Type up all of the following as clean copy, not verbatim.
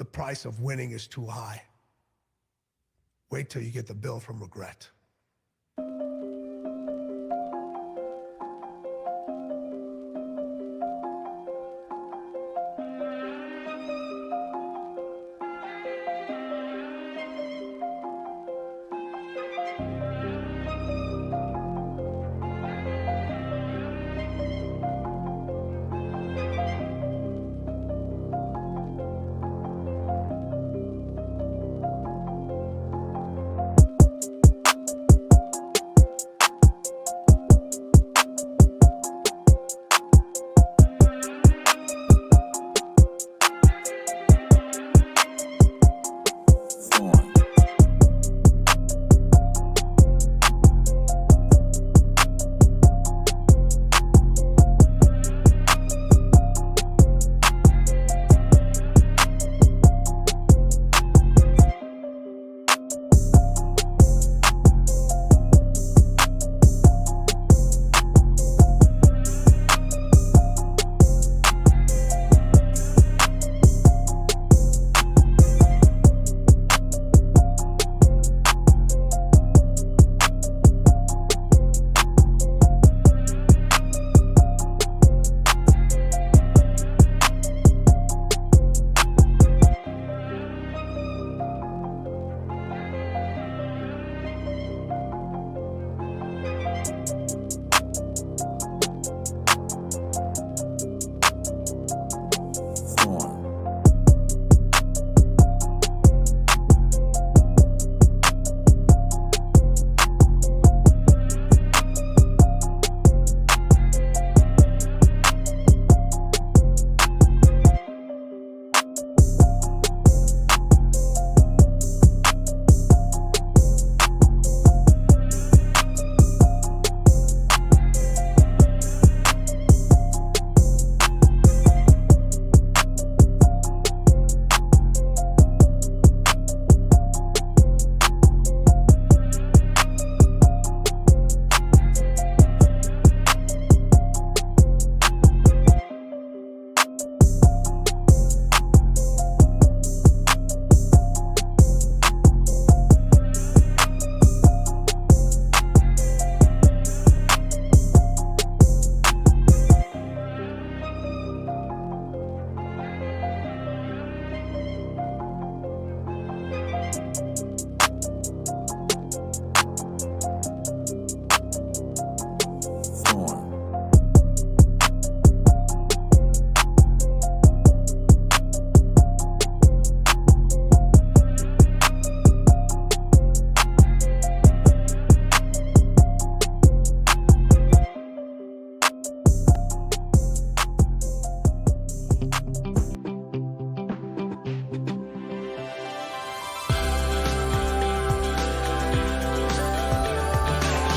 the price of winning is too high. Wait till you get the bill from regret.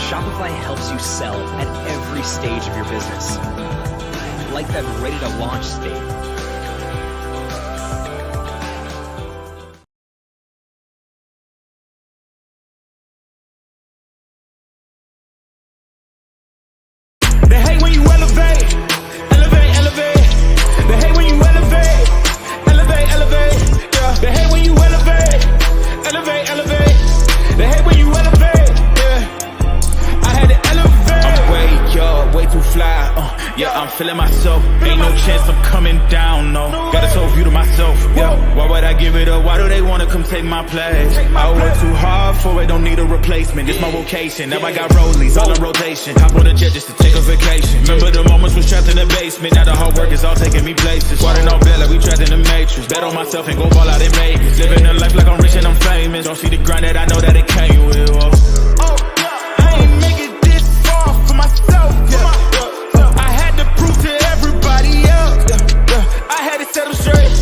Shopify helps you sell at every stage of your business, like that ready to launch stage. They hate when you elevate, elevate, elevate. They hate when you elevate, elevate, elevate. Yeah. They hate when you elevate, elevate, elevate. They hate when you elevate. Yeah. I had to elevate. I'm way up, way too fly. Yeah, I'm feeling myself. Ain't no chance I'm coming down. No, got a soul view to myself. Yeah. Why would I give it up? Why do they wanna come take my place? I work too hard for it, don't need a replacement. This my vocation. Now I got rollies all in rotation. Hop on a jet just to take a vacation. Remember the moments was trapped in the basement. Now the hard work is all taking me places. Squatting all bed like we trapped in the matrix. Bet on myself and go ball out in Vegas. Living a life like I'm rich and I'm famous. Don't see the grind that I know that it came with. I ain't make it this far for myself. I had to prove to everybody else. I had to set them straight.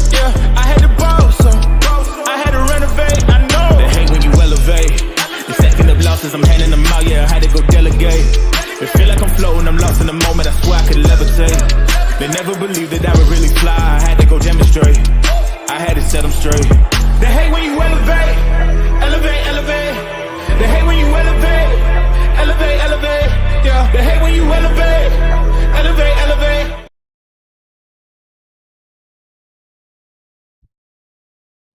I had to boss. I had to renovate. I know they hate when you elevate. The second of losses, I'm handing them out. Yeah, I had to go delegate. It feel like I'm floating, I'm lost in the moment. I swear I could levitate. They never believed that I would really fly. I had to go demonstrate. I had to set them straight. They hate when you elevate, elevate, elevate. They hate when you elevate, elevate, elevate. Yeah, they hate when you elevate, elevate, elevate.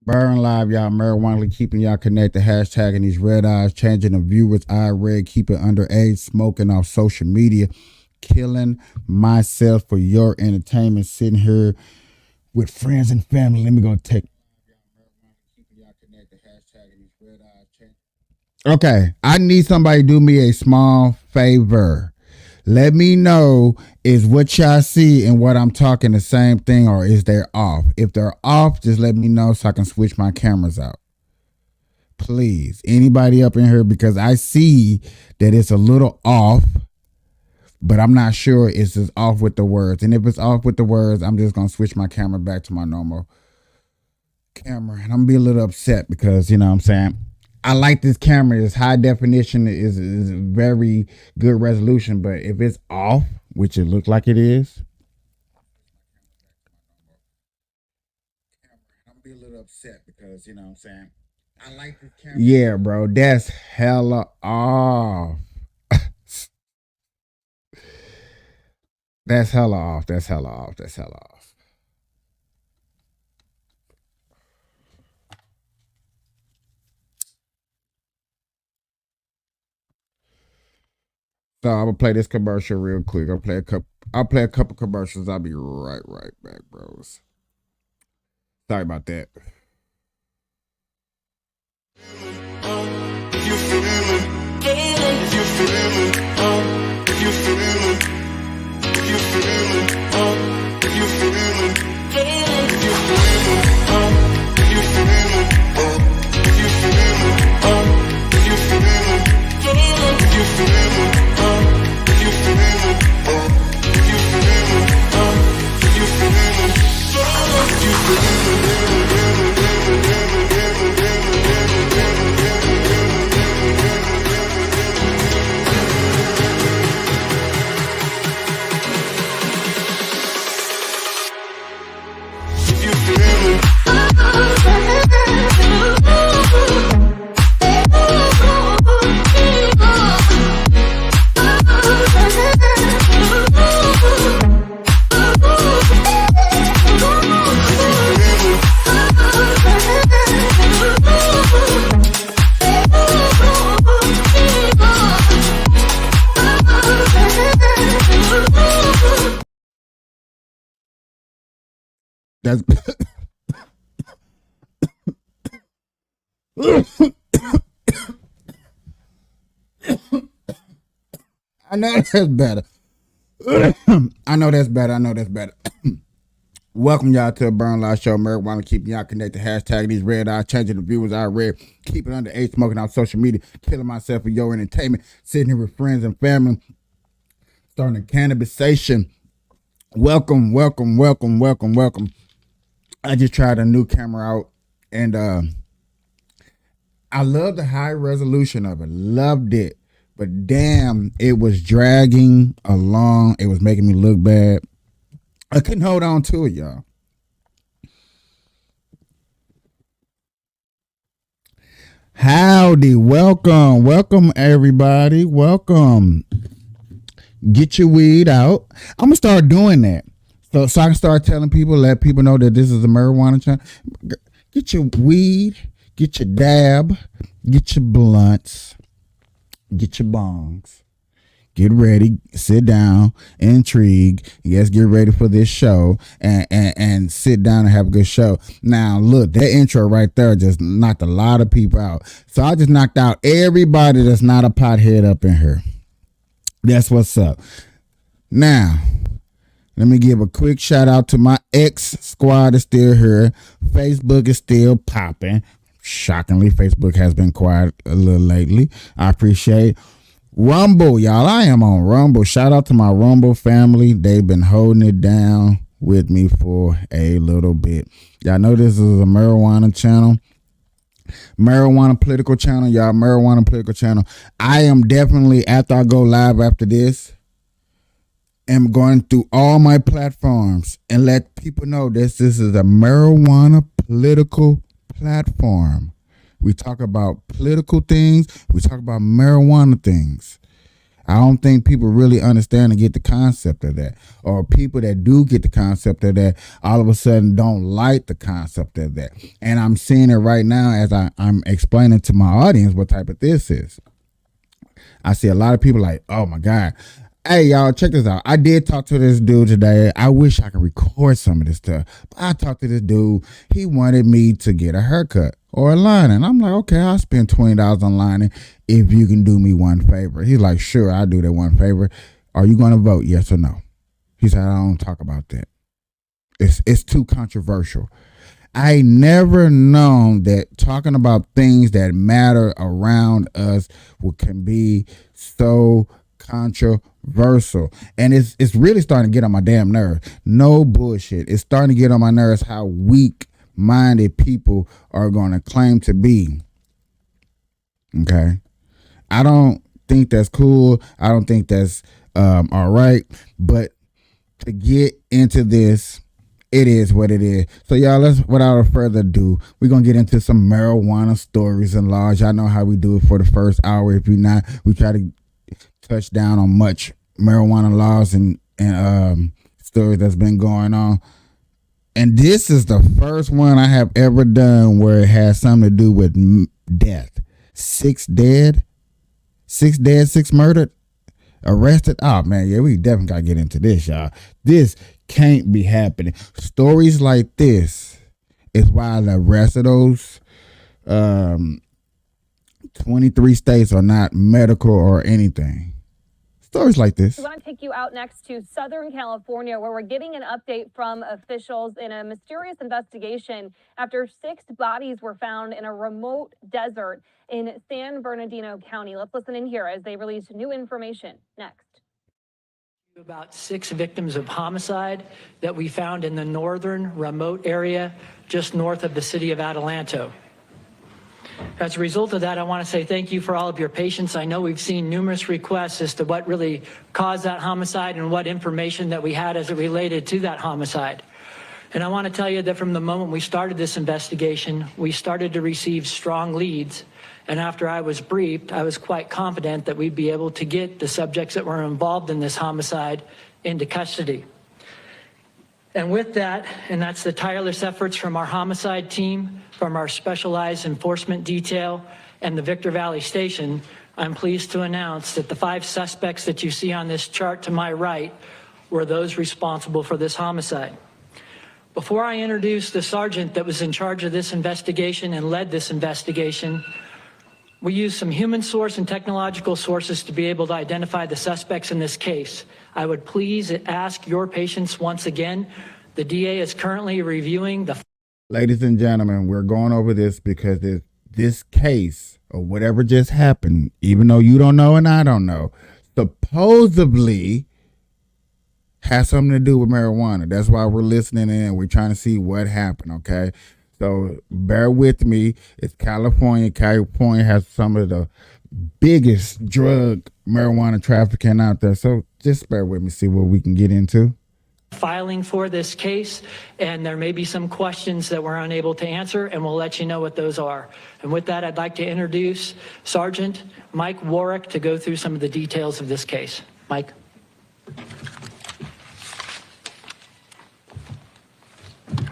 Burn Live, y'all. Marijuana keeping y'all connected. Hashtagging these red eyes, changing the viewers' eye red, keeping underage, smoking off social media, killing myself for your entertainment. Sitting here with friends and family. Let me go take. Okay, I need somebody to do me a small favor. Let me know, is what y'all see and what I'm talking the same thing, or is they off? If they're off, just let me know so I can switch my cameras out. Please, anybody up in here, because I see that it's a little off, but I'm not sure it's just off with the words. And if it's off with the words, I'm just going to switch my camera back to my normal camera. And I'm going to be a little upset because, you know what I'm saying, I like this camera. It's high definition. Is very good resolution. But if it's off, which it looks like it is, I'm gonna be a little upset because, you know what I'm saying, I like this camera. Yeah, bro, that's hella off. That's hella off. That's hella off. That's hella off. So I'm gonna play this commercial real quick. I'll play a couple commercials. I'll be right back, bros. Sorry about that. If you feeling, if you feeling, if you feeling, if you feeling, if you feeling, if you feeling, if you feeling, if you feeling, if you feeling, if you feeling. That's I know that's better. I know that's better. Welcome y'all to the Burn Live Show. Marijuana keeping y'all connected. Hashtag these red eyes, changing the viewers I red, keeping underage, smoking on social media, killing myself for your entertainment, sitting here with friends and family, starting a cannabisation. Welcome. I just tried a new camera out, and I love the high resolution of it. Loved it. But damn, it was dragging along. It was making me look bad. I couldn't hold on to it, y'all. Howdy, welcome everybody. Welcome. Get your weed out. I'm gonna start doing that. So I can start telling people, let people know that this is a marijuana channel. Get your weed, get your dab, get your blunts, get your bongs. Get ready, sit down, intrigue. Yes, get ready for this show and sit down and have a good show. Now, look, that intro right there just knocked a lot of people out. So I just knocked out everybody that's not a pothead up in here. That's what's up. Now, let me give a quick shout out to my X squad is still here. Facebook is still popping. Shockingly, Facebook has been quiet a little lately. I appreciate Rumble, y'all. I am on Rumble. Shout out to my Rumble family. They've been holding it down with me for a little bit. Y'all know this is a marijuana channel. Marijuana political channel, y'all. Marijuana political channel. I am definitely, after I go live after this, am going through all my platforms and let people know this is a marijuana political platform. We talk about political things. We talk about marijuana things. I don't think people really understand and get the concept of that. Or people that do get the concept of that, all of a sudden don't like the concept of that. And I'm seeing it right now as I'm explaining to my audience what type of this is. I see a lot of people like, oh my God. Hey, y'all, check this out. I did talk to this dude today. I wish I could record some of this stuff. But I talked to this dude. He wanted me to get a haircut or a lining. I'm like, okay, I'll spend $20 on lining if you can do me one favor. He's like, sure, I'll do that one favor. Are you going to vote, yes or no? He said, I don't talk about that. It's too controversial. I never known that talking about things that matter around us can be so controversial. And it's really starting to get on my damn nerves. No bullshit. It's starting to get on my nerves how weak-minded people are going to claim to be. Okay? I don't think that's cool. I don't think that's all right. But to get into this, it is what it is. So y'all, let's, without further ado, we're going to get into some marijuana stories and laws. Y'all know how we do it for the first hour. If you're not, we try to touch down on much marijuana laws and stories that's been going on. And this is the first one I have ever done where it has something to do with death. 6 dead, 6 murdered, arrested. Oh man, yeah, we definitely gotta get into this, y'all. This can't be happening. Stories like this is why the rest of those 23 states are not medical or anything. Stories like this. We want to take you out next to Southern California, where we're getting an update from officials in a mysterious investigation after 6 bodies were found in a remote desert in San Bernardino County. Let's listen in here as they release new information next. About 6 victims of homicide that we found in the northern remote area just north of the city of Adelanto. As a result of that, I want to say thank you for all of your patience. I know we've seen numerous requests as to what really caused that homicide and what information that we had as it related to that homicide. And I want to tell you that from the moment we started this investigation, we started to receive strong leads. And after I was briefed, I was quite confident that we'd be able to get the subjects that were involved in this homicide into custody. And with that, and that's the tireless efforts from our homicide team, from our specialized enforcement detail, and the Victor Valley Station, I'm pleased to announce that the 5 suspects that you see on this chart to my right were those responsible for this homicide. Before I introduce the sergeant that was in charge of this investigation and led this investigation, we used some human source and technological sources to be able to identify the suspects in this case. I would please ask your patience once again. The DA is currently reviewing the... Ladies and gentlemen, we're going over this because this case or whatever just happened, even though you don't know and I don't know, supposedly has something to do with marijuana. That's why we're listening in. We're trying to see what happened, okay? So bear with me. It's California. California has some of the biggest drug marijuana trafficking out there. So just bear with me, see what we can get into. Filing for this case, and there may be some questions that we're unable to answer, and we'll let you know what those are. And with that, I'd like to introduce Sergeant Mike Warwick to go through some of the details of this case. Mike.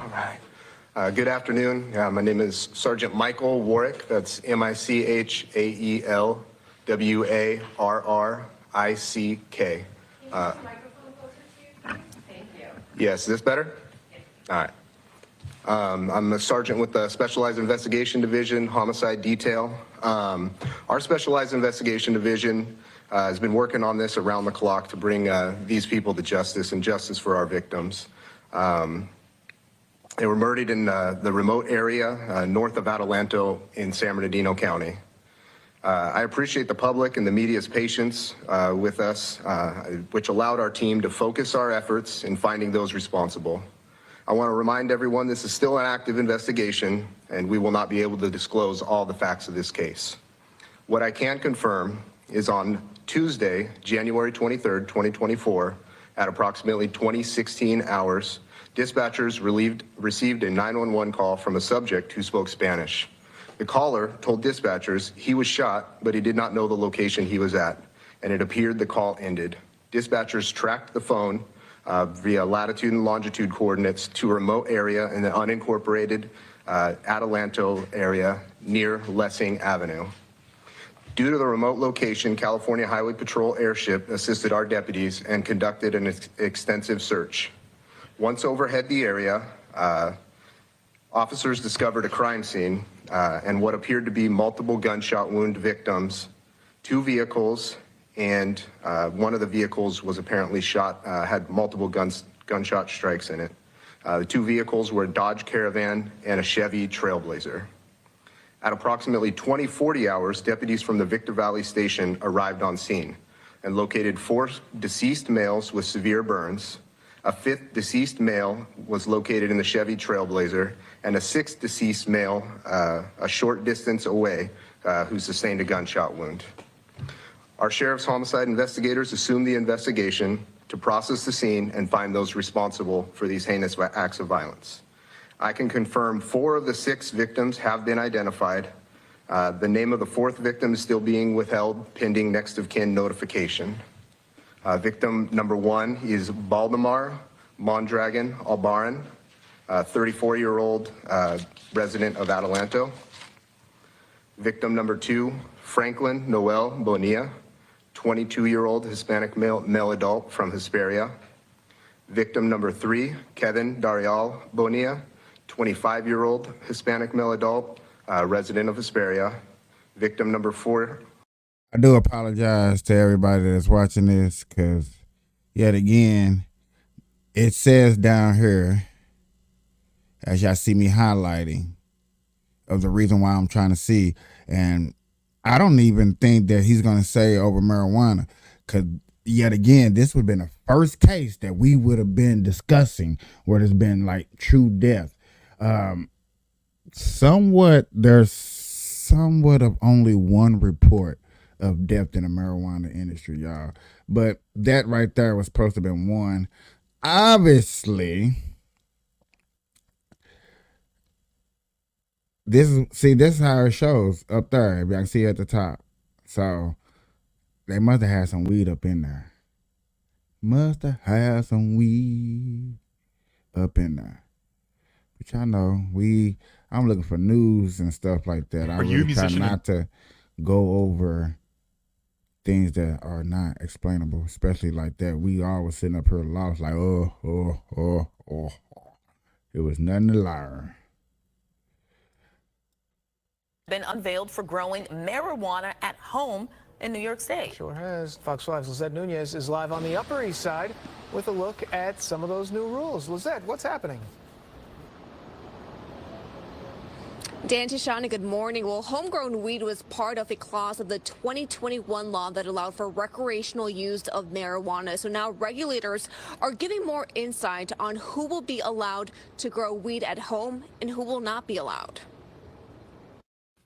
All right. Good afternoon. My name is Sergeant Michael Warwick. That's MICHAELWARRICK. Yes, is this better? All right. I'm a sergeant with the Specialized Investigation Division, Homicide Detail. Our Specialized Investigation Division has been working on this around the clock to bring these people to justice and justice for our victims. They were murdered in the remote area north of Adelanto in San Bernardino County. I appreciate the public and the media's patience with us, which allowed our team to focus our efforts in finding those responsible. I want to remind everyone this is still an active investigation, and we will not be able to disclose all the facts of this case. What I can confirm is on Tuesday, January 23rd, 2024, at approximately 2016 hours, dispatchers received a 911 call from a subject who spoke Spanish. The caller told dispatchers he was shot, but he did not know the location he was at. and it appeared the call ended. Dispatchers tracked the phone via latitude and longitude coordinates to a remote area in the unincorporated Adelanto area near Lessing Avenue. Due to the remote location, California Highway Patrol airship assisted our deputies and conducted an extensive search. Once overhead the area, officers discovered a crime scene and what appeared to be multiple gunshot wound victims, 2 vehicles, and one of the vehicles was apparently shot, had multiple gunshot strikes in it. The 2 vehicles were a Dodge Caravan and a Chevy Trailblazer. At approximately 20:40 hours, deputies from the Victor Valley Station arrived on scene and located 4 deceased males with severe burns. A 5th deceased male was located in the Chevy Trailblazer, and a 6th deceased male a short distance away who sustained a gunshot wound. Our sheriff's homicide investigators assumed the investigation to process the scene and find those responsible for these heinous acts of violence. I can confirm 4 of the 6 victims have been identified. The name of the 4th victim is still being withheld pending next of kin notification. Victim number 1 is Baldemar Mondragon Albaran, 34-year-old resident of Adelanto. Victim number 2, Franklin Noel Bonilla, 22-year-old Hispanic male adult from Hesperia. Victim number 3, Kevin Darial Bonilla, 25-year-old Hispanic male adult, resident of Hesperia. Victim number 4. I do apologize to everybody that's watching this because, yet again, it says down here, as y'all see me highlighting, of the reason why I'm trying to see. And I don't even think that he's going to say over marijuana because, yet again, this would have been the first case that we would have been discussing where there's been like true death. There's somewhat of only one report of death in the marijuana industry, y'all. But that right there was supposed to have been one. Obviously, this is how it shows up there. If y'all can see at the top. So they must have had some weed up in there. Must have had some weed up in there. But y'all know, I'm looking for news and stuff like that. I really try not to go over things that are not explainable, especially like that. We always sitting up here lost like, oh. It was nothing to learn. Been unveiled for growing marijuana at home in New York State. Sure has. Fox 5's Lizette Nunez is live on the Upper East Side with a look at some of those new rules. Lizette, what's happening? Dan, Tashana, good morning. Well, homegrown weed was part of a clause of the 2021 law that allowed for recreational use of marijuana. So now regulators are giving more insight on who will be allowed to grow weed at home and who will not be allowed.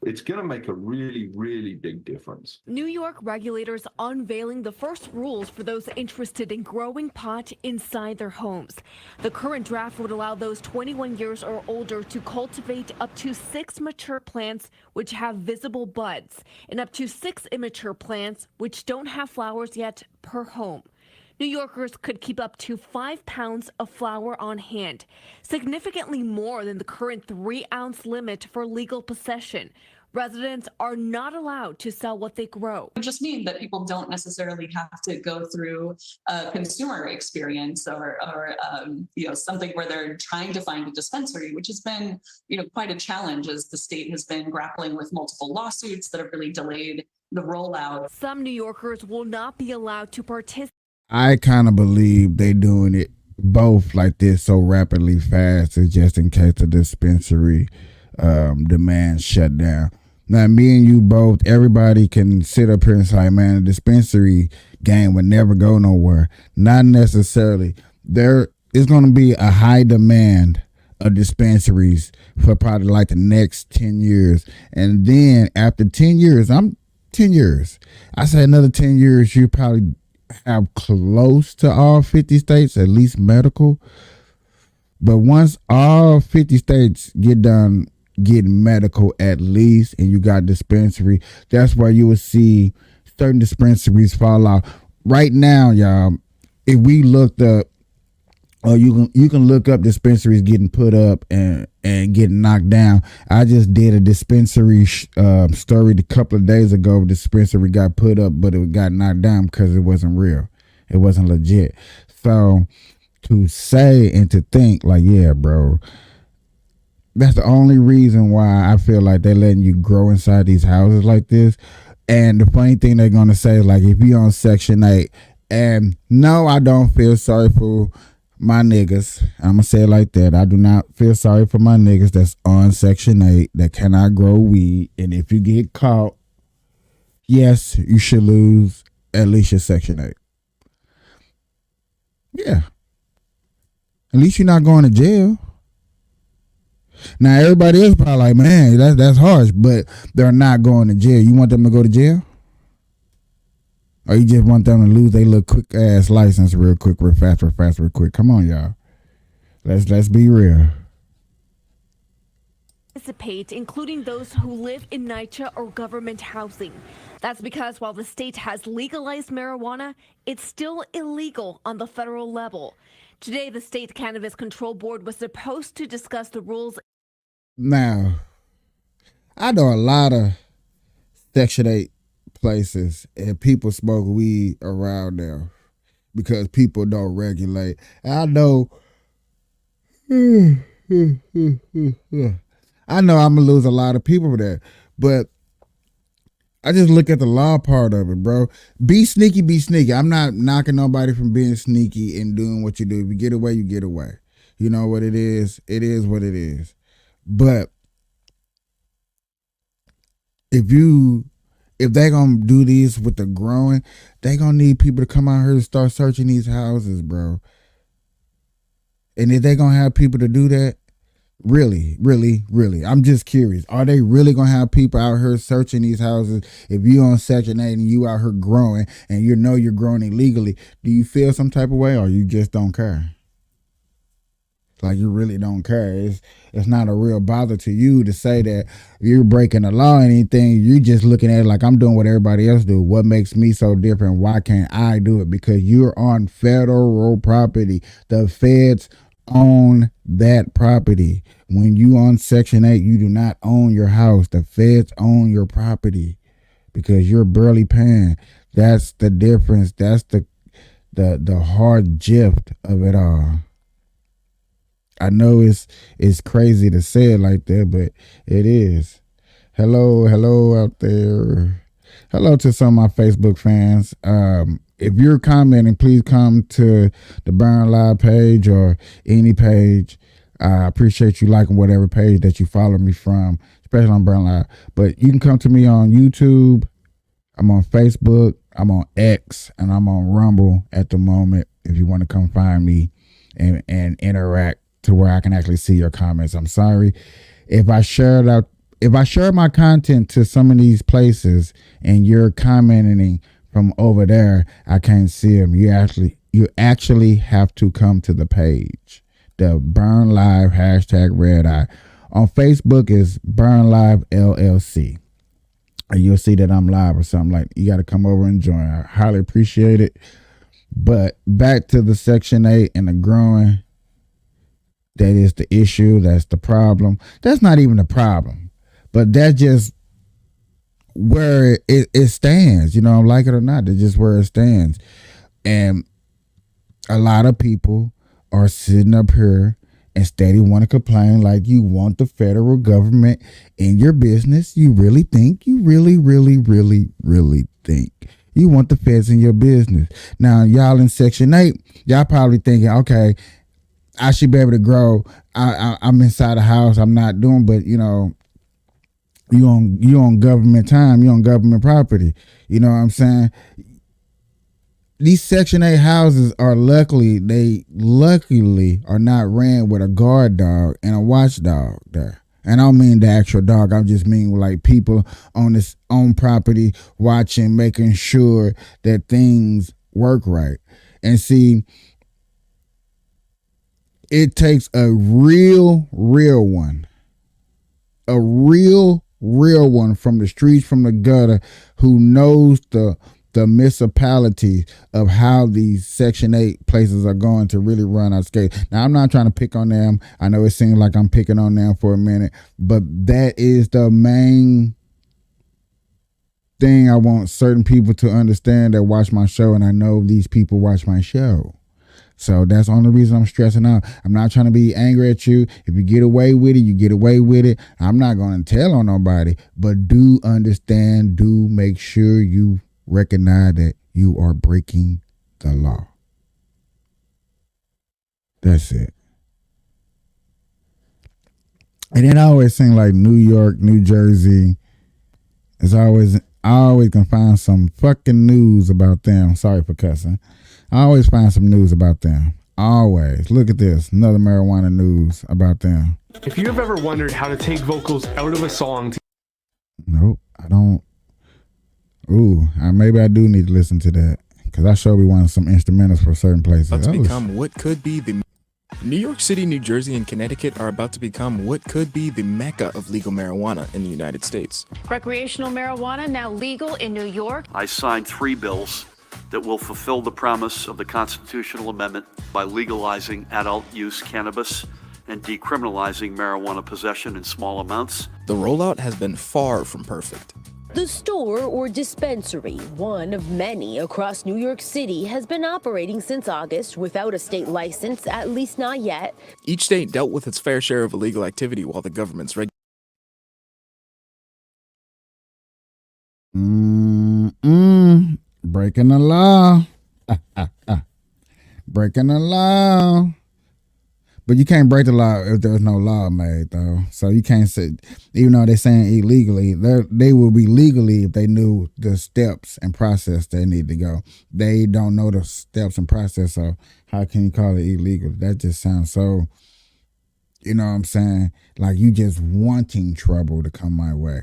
It's going to make a really, really big difference. New York regulators unveiling the first rules for those interested in growing pot inside their homes. The current draft would allow those 21 years or older to cultivate up to 6 mature plants which have visible buds and up to 6 immature plants which don't have flowers yet per home. New Yorkers could keep up to 5 pounds of flower on hand, significantly more than the current 3-ounce limit for legal possession. Residents are not allowed to sell what they grow. It would just mean that people don't necessarily have to go through a consumer experience or something where they're trying to find a dispensary, which has been, quite a challenge as the state has been grappling with multiple lawsuits that have really delayed the rollout. Some New Yorkers will not be allowed to participate. I kind of believe they doing it both like this so rapidly fast, just in case the dispensary demand shut down. Now, me and you both, everybody can sit up here and say, man, the dispensary game would never go nowhere. Not necessarily. There is going to be a high demand of dispensaries for probably like the next 10 years. And then after 10 years, I say another 10 years, you probably have close to all 50 states, at least medical. But once all 50 states get done getting medical at least, and you got dispensary, that's where you will start certain dispensaries fall off. Right now, y'all, if we looked up, or you can look up dispensaries getting put up and getting knocked down. I just did a dispensary story a couple of days ago. Dispensary got put up, but it got knocked down because it wasn't real. It wasn't legit. So to say and to think like, yeah, bro, that's the only reason why I feel like they're letting you grow inside these houses like this. And the funny thing they're going to say, like, if you're on Section 8, and no, I don't feel sorry for my niggas. I'm going to say it like that. I do not feel sorry for my niggas that's on Section 8 that cannot grow weed. And if you get caught, yes, you should lose at least your Section 8. Yeah. At least you're not going to jail. Now, everybody else probably like, man, that's harsh, but they're not going to jail. You want them to go to jail? Or you just want them to lose their little quick ass license real quick, real fast, real quick? Come on, y'all. Let's be real. Participate, including those who live in NYCHA or government housing. That's because while the state has legalized marijuana, it's still illegal on the federal level. Today, the State Cannabis Control Board was supposed to discuss the rules. Now, I know a lot of Section 8 places and people smoke weed around there because people don't regulate. I know I'm gonna lose a lot of people for that, but I just look at the law part of it, bro. Be sneaky, be sneaky. I'm not knocking nobody from being sneaky and doing what you do. If you get away, you get away. You know what it is? It is what it is. But if they're going to do these with the growing, they're going to need people to come out here and start searching these houses, bro. And if they're going to have people to do that, really, I'm just curious. Are they really going to have people out here searching these houses? If you're on Section 8 and you out here growing and you know you're growing illegally, do you feel some type of way or you just don't care? Like you really don't care. It's not a real bother to you to say that you're breaking the law or anything. You're just looking at it like I'm doing what everybody else do. What makes me so different? Why can't I do it? Because you're on federal property. The feds own that property. When you on Section 8, you do not own your house. The feds own your property because you're barely paying. That's the difference. That's the hard gift of it all. I know it's crazy to say it like that, but it is. Hello out there. Hello to some of my Facebook fans. If you're commenting, please come to the Burn Live page or any page. I appreciate you liking whatever page that you follow me from, especially on Burn Live. But you can come to me on YouTube. I'm on Facebook. I'm on X, and I'm on Rumble at the moment. If you want to come find me and interact to where I can actually see your comments. I'm sorry if I share my content to some of these places and you're commenting from over there, I can't see them. You actually have to come to the page. The Burn Live #RedEye. On Facebook is Burn Live LLC. And you'll see that I'm live or something like that. You got to come over and join. I highly appreciate it. But back to the Section 8 and the growing. That is the issue. That's the problem. That's not even a problem, but that's just where it stands. You know, like it or not, that's just where it stands. And a lot of people are sitting up here and steady want to complain like you want the federal government in your business. You really think? You really think you want the feds in your business? Now, y'all in Section 8, y'all probably thinking, okay, I should be able to grow. I'm inside the house. I'm not doing, but you know, you on government time. You on government property. You know what I'm saying? These Section 8 houses are luckily are not ran with a guard dog and a watchdog there. And I don't mean the actual dog. I just mean like people on this own property watching, making sure that things work right. And see, it takes a real one, a real real one from the streets, from the gutter, who knows the municipality of how these Section 8 places are going to really run our skate. Now, I'm not trying to pick on them. I know it seems like I'm picking on them for a minute, but that is the main thing I want certain people to understand that watch my show, and I know these people watch my show. So that's the only reason I'm stressing out. I'm not trying to be angry at you. If you get away with it, you get away with it. I'm not going to tell on nobody, but do understand, do make sure you recognize that you are breaking the law. That's it. And then I always sing like New York, New Jersey. I always can find some fucking news about them. Sorry for cussing. I always find some news about them. Always. Look at this. Another marijuana news about them. If you have ever wondered how to take vocals out of a song. Nope, I don't. Ooh, maybe I do need to listen to that, because I sure be wanting some instrumentals for certain places. About to become what could be the New York City, New Jersey, and Connecticut are about to become what could be the mecca of legal marijuana in the United States. Recreational marijuana now legal in New York. I signed 3 bills that will fulfill the promise of the constitutional amendment by legalizing adult use cannabis and decriminalizing marijuana possession in small amounts. The rollout has been far from perfect. The store or dispensary, one of many across New York City, has been operating since August without a state license, at least not yet. Each state dealt with its fair share of illegal activity while the government's breaking the law. Breaking the law. But you can't break the law if there's no law made, though. So you can't say, even though they're saying illegally, they will be legally if they knew the steps and process they need to go. They don't know the steps and process, so how can you call it illegal? That just sounds so, you know what I'm saying? Like you just wanting trouble to come my way.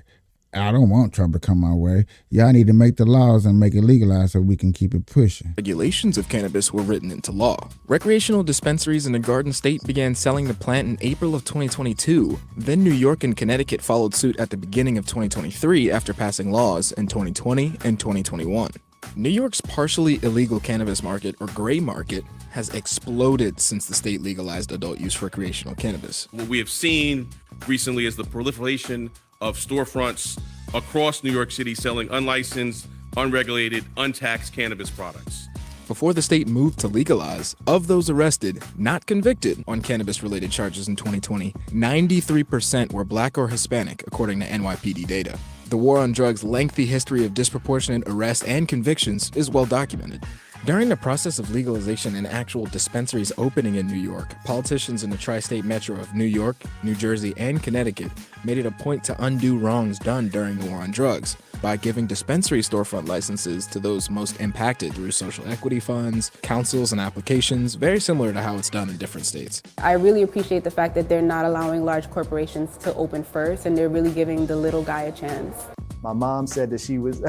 I don't want trouble to come my way. Y'all need to make the laws and make it legalized so we can keep it pushing. Regulations of cannabis were written into law. Recreational dispensaries in the Garden State began selling the plant in April of 2022. Then New York and Connecticut followed suit at the beginning of 2023 after passing laws in 2020 and 2021. New York's partially illegal cannabis market, or gray market, has exploded since the state legalized adult use recreational cannabis. What we have seen recently is the proliferation of storefronts across New York City selling unlicensed, unregulated, untaxed cannabis products. Before the state moved to legalize, of those arrested, not convicted on cannabis-related charges in 2020, 93% were Black or Hispanic, according to NYPD data. The war on drugs' lengthy history of disproportionate arrests and convictions is well documented. During the process of legalization and actual dispensaries opening in New York, politicians in the tri-state metro of New York, New Jersey, and Connecticut made it a point to undo wrongs done during the war on drugs by giving dispensary storefront licenses to those most impacted through social equity funds, councils, and applications, very similar to how it's done in different states. I really appreciate the fact that they're not allowing large corporations to open first, and they're really giving the little guy a chance. My mom said that she was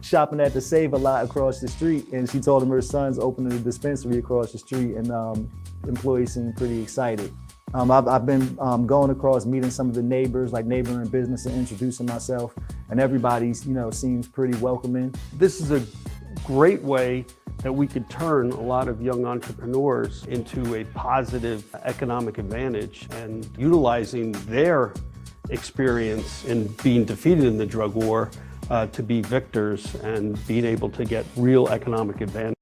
shopping at the Save-A-Lot across the street, and she told him her son's opening a dispensary across the street, and employees seemed pretty excited. I've been going across, meeting some of the neighbors, like neighboring business, and introducing myself, and everybody, seems pretty welcoming. This is a great way that we could turn a lot of young entrepreneurs into a positive economic advantage, and utilizing their experience in being defeated in the drug war to be victors and being able to get real economic advantage.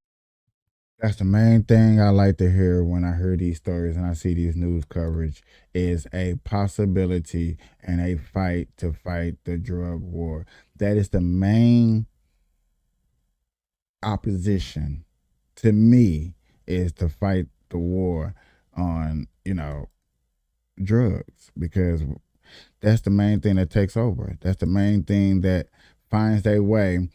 That's the main thing I like to hear when I hear these stories and I see these news coverage, is a possibility and a fight to fight the drug war. That is the main opposition to me, is to fight the war on, drugs, because that's the main thing that takes over. That's the main thing that finds their way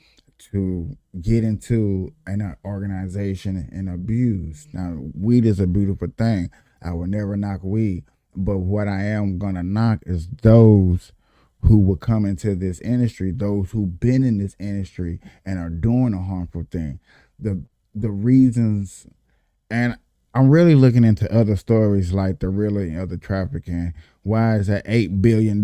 to get into an organization and abuse. Now, weed is a beautiful thing. I would never knock weed, but what I am gonna knock is those who will come into this industry, those who've been in this industry and are doing a harmful thing. The reasons, and I'm really looking into other stories like the trafficking. Why is that $8 billion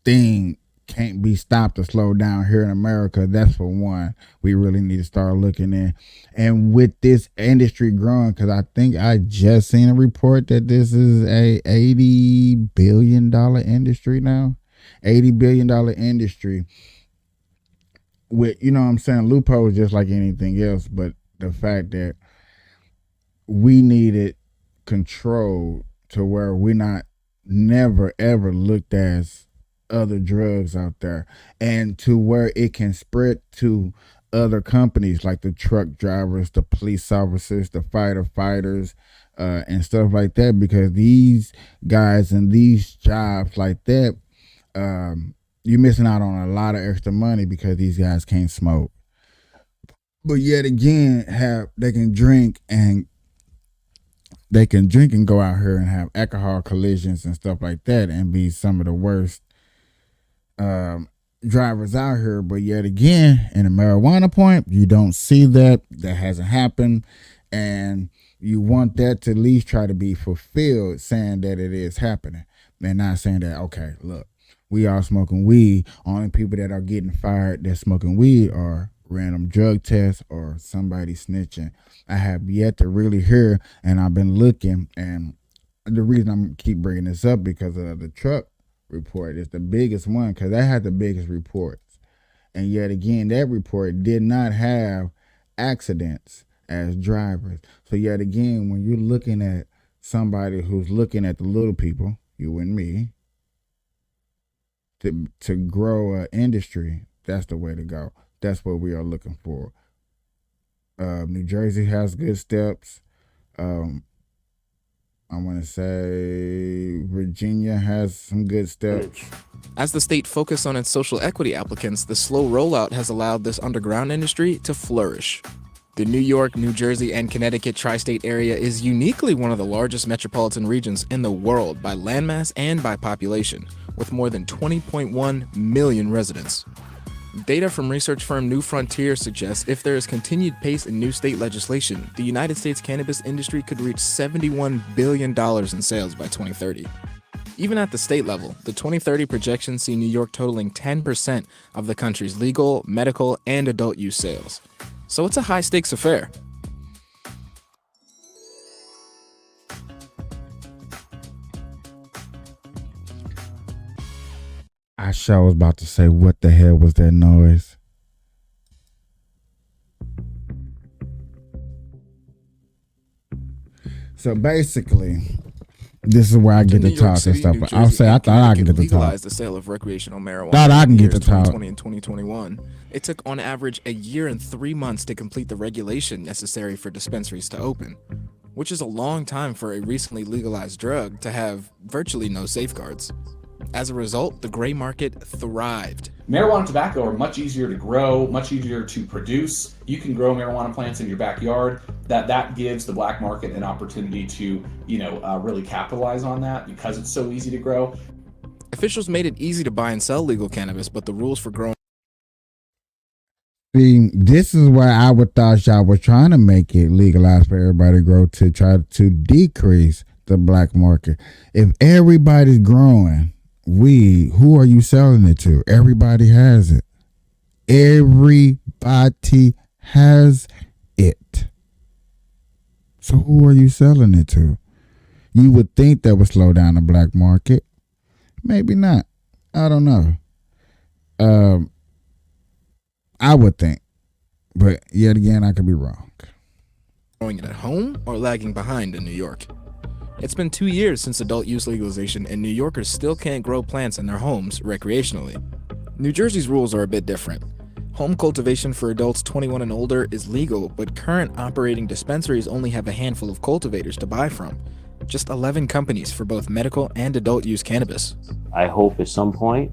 thing can't be stopped or slowed down here in America. That's for one. We really need to start looking in. And with this industry growing, because I think I just seen a report that this is a $80 billion industry now. $80 billion industry with, you know what I'm saying, loopholes just like anything else, but the fact that we needed control to where we're not never ever looked as other drugs out there, and to where it can spread to other companies like the truck drivers, the police officers, the firefighters, and stuff like that, because these guys and these jobs like that, you're missing out on a lot of extra money because these guys can't smoke. But yet again, they can drink and go out here and have alcohol collisions and stuff like that and be some of the worst drivers out here. But yet again, in the marijuana point, you don't see that. That hasn't happened. And you want that to at least try to be fulfilled, saying that it is happening. They're not saying that, okay, look, we are smoking weed. Only people that are getting fired that's smoking weed are random drug tests or somebody snitching. I have yet to really hear, and I've been looking, and the reason I'm keep bringing this up because of the truck report is the biggest one, because that had the biggest reports. And yet again, that report did not have accidents as drivers. So yet again, when you're looking at somebody who's looking at the little people, you and me, to grow an industry, that's the way to go. That's what we are looking for. New Jersey has good steps. I want to say Virginia has some good steps. As the state focused on its social equity applicants, the slow rollout has allowed this underground industry to flourish. The New York, New Jersey, and Connecticut tri-state area is uniquely one of the largest metropolitan regions in the world by landmass and by population, with more than 20.1 million residents. Data from research firm New Frontier suggests if there is continued pace in new state legislation, the United States cannabis industry could reach $71 billion in sales by 2030. Even at the state level, the 2030 projections see New York totaling 10% of the country's legal, medical, and adult use sales. So it's a high-stakes affair. I sure was about to say, what the hell was that noise? So basically, this is where I get to talk and stuff. But I'll say I thought I could get to talk. Legalized the sale of recreational marijuana. Thought I can get to talk. 2020 and 2021. It took on average a year and 3 months to complete the regulation necessary for dispensaries to open, which is a long time for a recently legalized drug to have virtually no safeguards. As a result, the gray market thrived. Marijuana and tobacco are much easier to grow, much easier to produce. You can grow marijuana plants in your backyard. That gives the black market an opportunity to, really capitalize on that because it's so easy to grow. Officials made it easy to buy and sell legal cannabis, but the rules for growing. See, this is where I would thought y'all were trying to make it legalized for everybody to grow, to try to decrease the black market. If everybody's growing weed, who are you selling it to? Everybody has it. Everybody has it. So who are you selling it to? You would think that would slow down the black market. Maybe not. I don't know. I would think. But yet again, I could be wrong. Growing it at home or lagging behind in New York? It's been 2 years since adult use legalization, and New Yorkers still can't grow plants in their homes recreationally. New Jersey's rules are a bit different. Home cultivation for adults 21 and older is legal, but current operating dispensaries only have a handful of cultivators to buy from. Just 11 companies for both medical and adult use cannabis. I hope at some point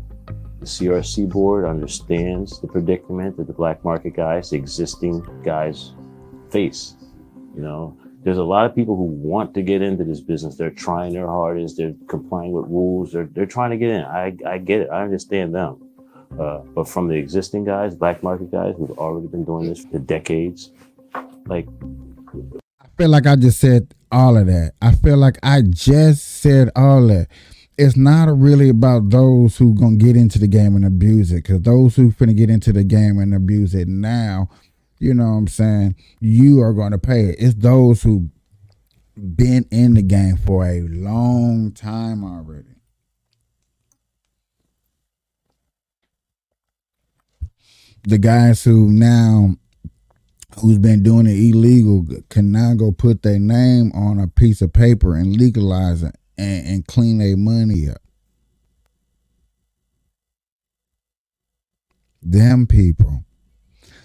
the CRC board understands the predicament that the black market guys, the existing guys, face. There's a lot of people who want to get into this business. They're trying their hardest. They're complying with rules. They're trying to get in. I get it. I understand them. But from the existing guys, black market guys who've already been doing this for decades, I feel like I just said all of that. I feel like I just said all that. it's not really about those who gonna get into the game and abuse it, because those who finna get into the game and abuse it now, you know what I'm saying, you are gonna pay it. It's those who been in the game for a long time already. The guys who's been doing it illegal can now go put their name on a piece of paper and legalize it and clean their money up. Them people,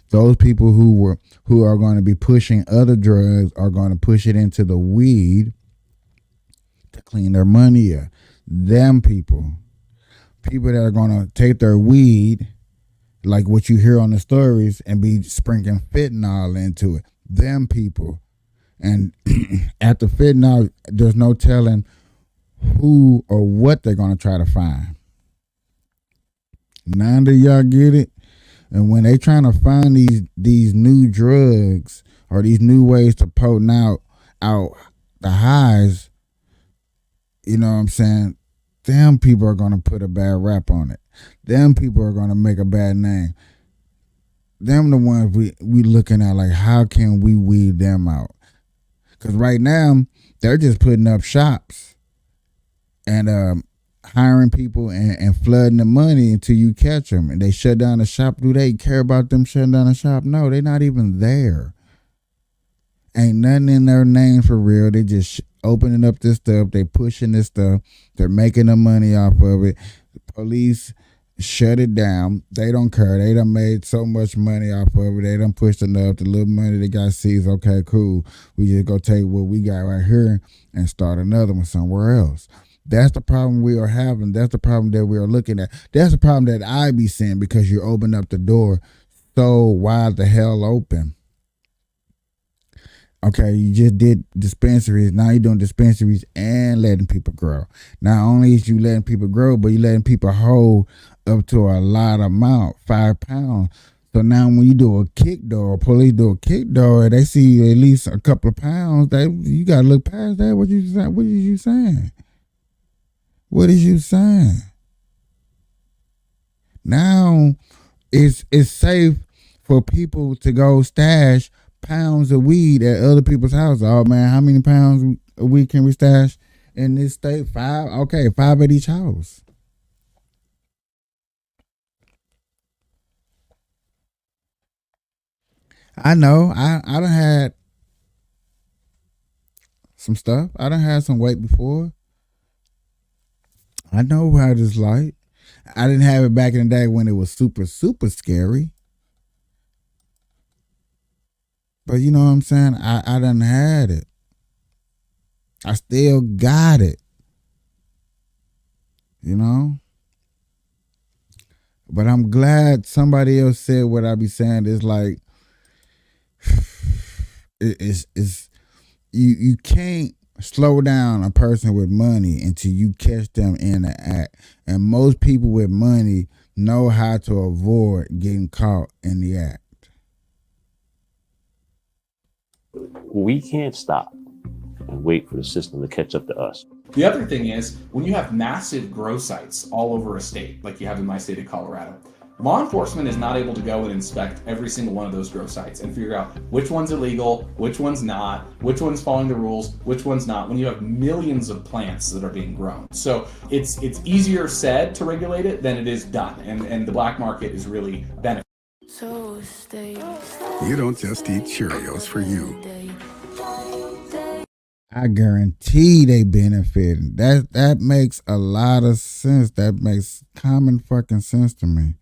those people who are going to be pushing other drugs are going to push it into the weed to clean their money up. Them people that are going to take their weed, like what you hear on the stories, and be sprinkling fentanyl into it. Them people. And at the fentanyl, there's no telling who or what they're going to try to find. Now that y'all get it, and when they trying to find these new drugs or these new ways to potent out the highs, you know what I'm saying, them people are going to put a bad rap on it. Them people are going to make a bad name. Them the ones we looking at like, how can we weed them out? Because right now, they're just putting up shops and hiring people and flooding the money until you catch them. And they shut down the shop. Do they care about them shutting down the shop? No, they're not even there. Ain't nothing in their name for real. They just opening up this stuff. They pushing this stuff. They're making the money off of it. The police shut it down. They don't care. They done made so much money off of it. They done pushed enough. The little money they got sees, okay, cool. We just go take what we got right here and start another one somewhere else. That's the problem we are having. That's the problem that we are looking at. That's the problem that I be seeing, because you open up the door so wide the hell open. Okay, you just did dispensaries. Now you're doing dispensaries and letting people grow. Not only is you letting people grow, but you're letting people hold up to a lot amount, 5 pounds. So now when you do a kick door, police do a kick door, they see you at least a couple of pounds, you got to look past that. What are you saying? What is you saying? Now it's safe for people to go stash pounds of weed at other people's houses. Oh man, how many pounds a week can we stash in this state? 5? Okay, 5 at each house. I know. I done had some stuff. I done had some weight before. I know how it's like. I didn't have it back in the day when it was super, super scary. But you know what I'm saying? I done had it. I still got it. You know? But I'm glad somebody else said what I be saying. It's like, it's you can't slow down a person with money until you catch them in the act. And most people with money know how to avoid getting caught in the act. We can't stop and wait for the system to catch up to us. The other thing is, when you have massive grow sites all over a state, like you have in my state of Colorado, law enforcement is not able to go and inspect every single one of those grow sites and figure out which one's illegal, which one's not, which one's following the rules, which one's not, when you have millions of plants that are being grown. So it's easier said to regulate it than it is done. And the black market is really benefiting. You don't just eat Cheerios for you. I guarantee they benefiting. That makes a lot of sense. That makes common fucking sense to me.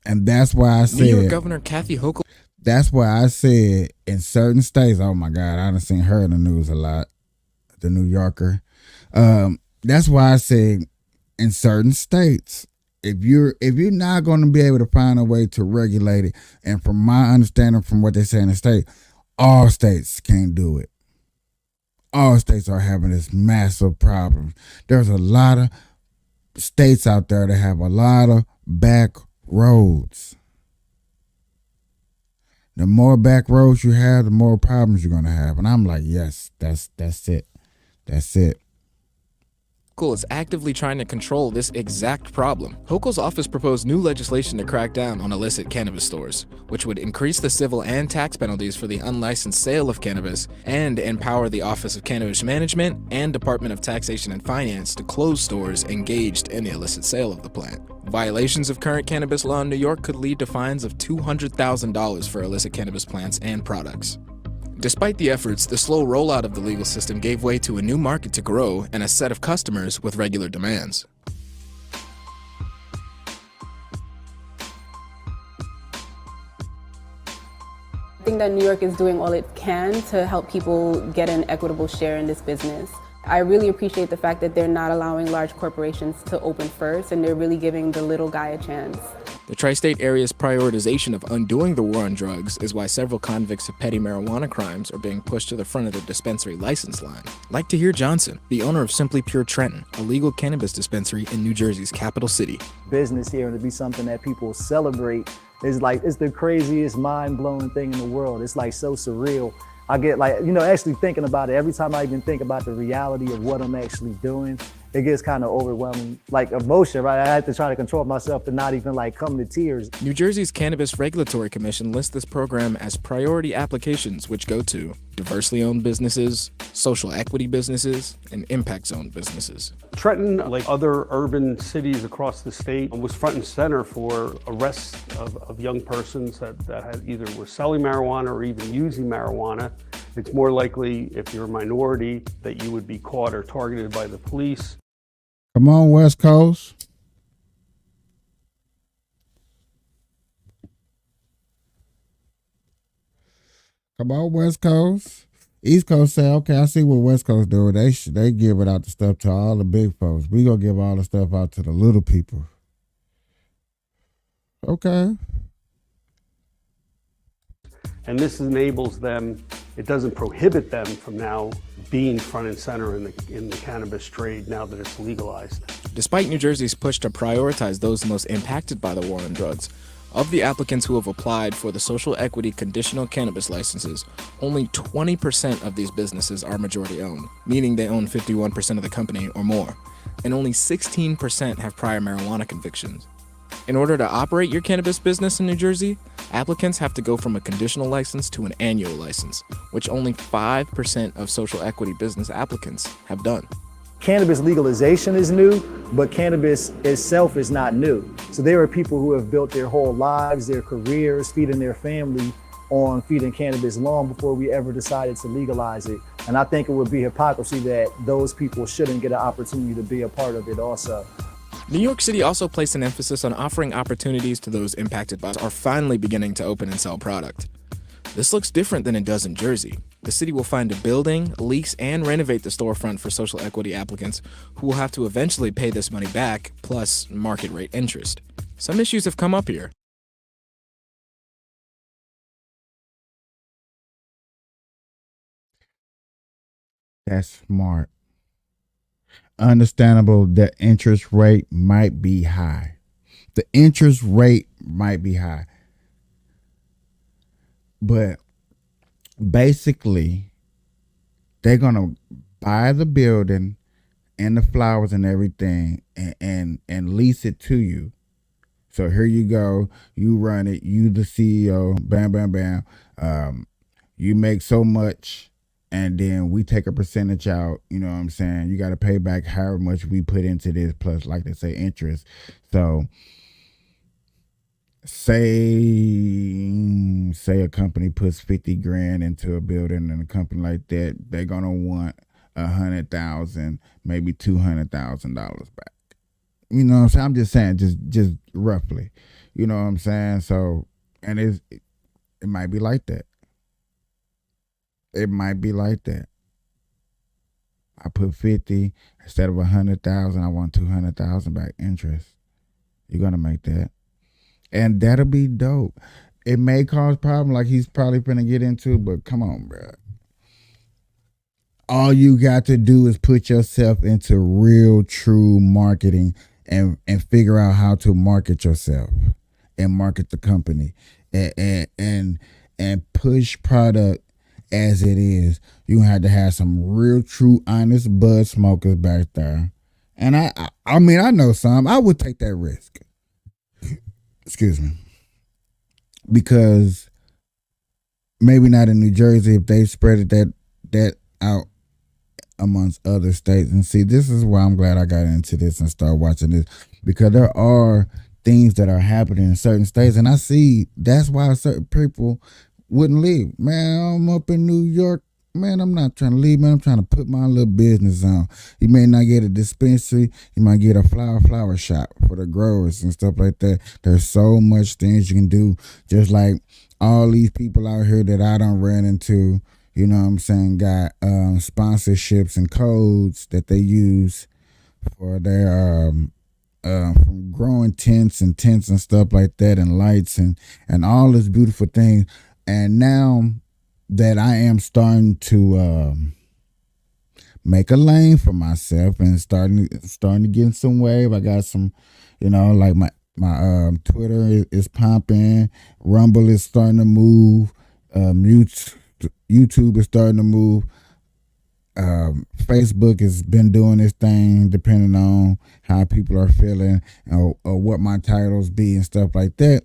And that's why I said, New York Governor Kathy Hochul. That's why I said in certain states, oh my God, I done seen her in the news a lot, the New Yorker. That's why I said in certain states, if you're not going to be able to find a way to regulate it, and from my understanding from what they say in the state, all states can't do it. All states are having this massive problem. There's a lot of states out there that have a lot of back roads. The more back roads you have, the more problems you're going to have. And I'm like, yes, that's it. That's it. Hochul is actively trying to control this exact problem. Hochul's office proposed new legislation to crack down on illicit cannabis stores, which would increase the civil and tax penalties for the unlicensed sale of cannabis and empower the Office of Cannabis Management and Department of Taxation and Finance to close stores engaged in the illicit sale of the plant. Violations of current cannabis law in New York could lead to fines of $200,000 for illicit cannabis plants and products. Despite the efforts, the slow rollout of the legal system gave way to a new market to grow and a set of customers with regular demands. I think that New York is doing all it can to help people get an equitable share in this business. I really appreciate the fact that they're not allowing large corporations to open first, and they're really giving the little guy a chance. The tri-state area's prioritization of undoing the war on drugs is why several convicts of petty marijuana crimes are being pushed to the front of the dispensary license line. Like Tahir Johnson, the owner of Simply Pure Trenton, a legal cannabis dispensary in New Jersey's capital city. Business here, and to be something that people celebrate is like, it's the craziest, mind-blowing thing in the world. It's like so surreal. I get like, actually thinking about it, every time I even think about the reality of what I'm actually doing, it gets kind of overwhelming, like emotion, right? I had to try to control myself to not even like come to tears. New Jersey's Cannabis Regulatory Commission lists this program as priority applications, which go to diversely owned businesses, social equity businesses, and impact zone businesses. Trenton, like other urban cities across the state, was front and center for arrests of young persons that had either were selling marijuana or even using marijuana. It's more likely, if you're a minority, that you would be caught or targeted by the police. Come on, West Coast. Come on, West Coast. East Coast say, okay, I see what West Coast do. They give it out the stuff to all the big folks. We gonna give all the stuff out to the little people. Okay. And this enables them, it doesn't prohibit them from now being front and center in the cannabis trade now that it's legalized. Despite New Jersey's push to prioritize those most impacted by the war on drugs, of the applicants who have applied for the social equity conditional cannabis licenses, only 20% of these businesses are majority owned, meaning they own 51% of the company or more, and only 16% have prior marijuana convictions. In order to operate your cannabis business in New Jersey, applicants have to go from a conditional license to an annual license, which only 5% of social equity business applicants have done. Cannabis legalization is new, but cannabis itself is not new. So there are people who have built their whole lives, their careers, feeding their family on feeding cannabis long before we ever decided to legalize it. And I think it would be hypocrisy that those people shouldn't get an opportunity to be a part of it also. New York City also placed an emphasis on offering opportunities to those impacted by are finally beginning to open and sell product. This looks different than it does in Jersey. The city will find a building, lease, and renovate the storefront for social equity applicants who will have to eventually pay this money back, plus market rate interest. Some issues have come up here. That's smart. Understandable, the interest rate might be high. The interest rate might be high. But basically, they're going to buy the building and the flowers and everything and lease it to you. So here you go. You run it. You the CEO. Bam, bam, bam. You make so much. And then we take a percentage out, you know what I'm saying? You got to pay back however much we put into this, plus, like they say, interest. So say a company puts 50 grand into a building, and a company like that, they're going to want $100,000, maybe $200,000 back. You know what I'm saying? I'm just saying, just roughly. You know what I'm saying? So, and it might be like that. It might be like that. I put 50 instead of 100,000. I want 200,000 back interest. You're gonna make that, and that'll be dope. It may cause problem, like he's probably gonna get into, but come on, bro. All you got to do is put yourself into real, true marketing and figure out how to market yourself and market the company and push product as it is. You have to have some real, true, honest bud smokers back there, And I mean, I know some. I would take that risk. Excuse me. Because maybe not in New Jersey if they spread it that out amongst other states. And see, this is why I'm glad I got into this and started watching this, because there are things that are happening in certain states, and I see that's why certain people wouldn't leave. Man, I'm up in New York. Man, I'm not trying to leave, man. I'm trying to put my little business on. You may not get a dispensary. You might get a flower shop for the growers and stuff like that. There's so much things you can do. Just like all these people out here that I done ran into, you know what I'm saying, got sponsorships and codes that they use for their from growing tents and stuff like that, and lights and all this beautiful things. And now that I am starting to make a lane for myself and starting to get in some wave. I got some, you know, like my Twitter is pumping, Rumble is starting to move, YouTube is starting to move, Facebook has been doing this thing depending on how people are feeling or what my titles be and stuff like that.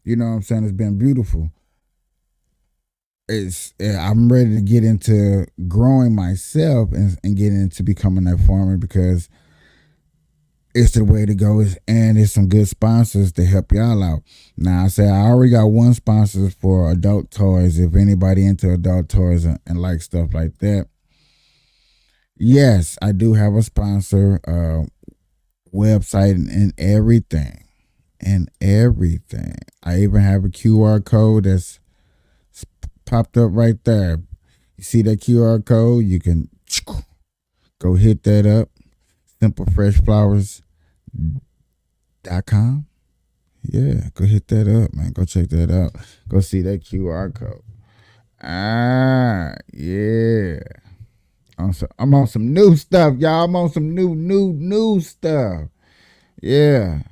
You know what I'm saying? It's been beautiful. I'm ready to get into growing myself and get into becoming that farmer, because it's the way to go. And it's some good sponsors to help y'all out. Now, I say I already got one sponsor for adult toys. If anybody into adult toys and like stuff like that. Yes, I do have a sponsor, website and everything. And everything. I even have a QR code that's popped up right there. You see that QR code? You can go hit that up. SimpleFreshFlowers.com. Yeah, go hit that up, man. Go check that out. Go see that QR code. Yeah. I'm on some new stuff, y'all. I'm on some new stuff. Yeah.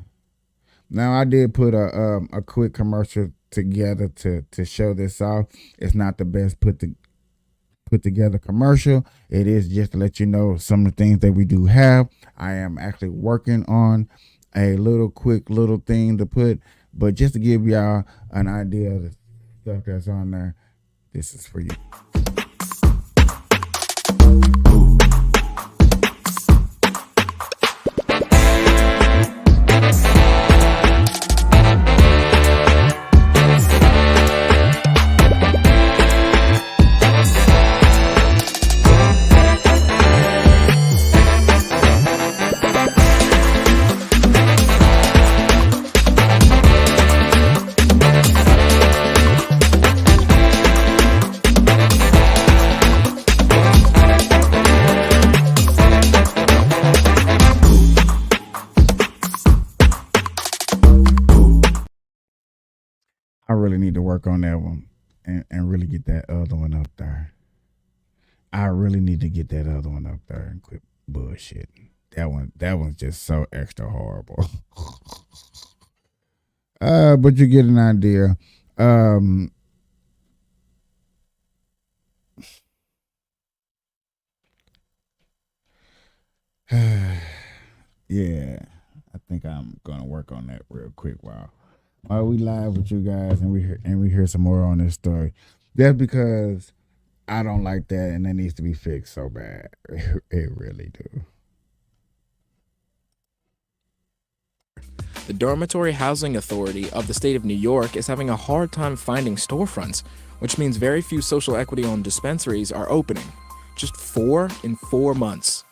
Now, I did put a quick commercial together to show this off. It's not the best put together commercial. It is just to let you know some of the things that we do have. I am actually working on a quick little thing to put, but just to give y'all an idea of the stuff that's on there, this is for you. I really need to work on that one and really get that other one up there. I really need to get that other one up there and quit bullshitting. That one's just so extra horrible. But you get an idea. Yeah, I think I'm gonna work on that real quick while we live with you guys and we hear some more on this story. That's because I don't like that, and that needs to be fixed so bad. It really do. The Dormitory Housing Authority of the state of New York is having a hard time finding storefronts, which means very few social equity-owned dispensaries are opening. Just 4 in 4 months.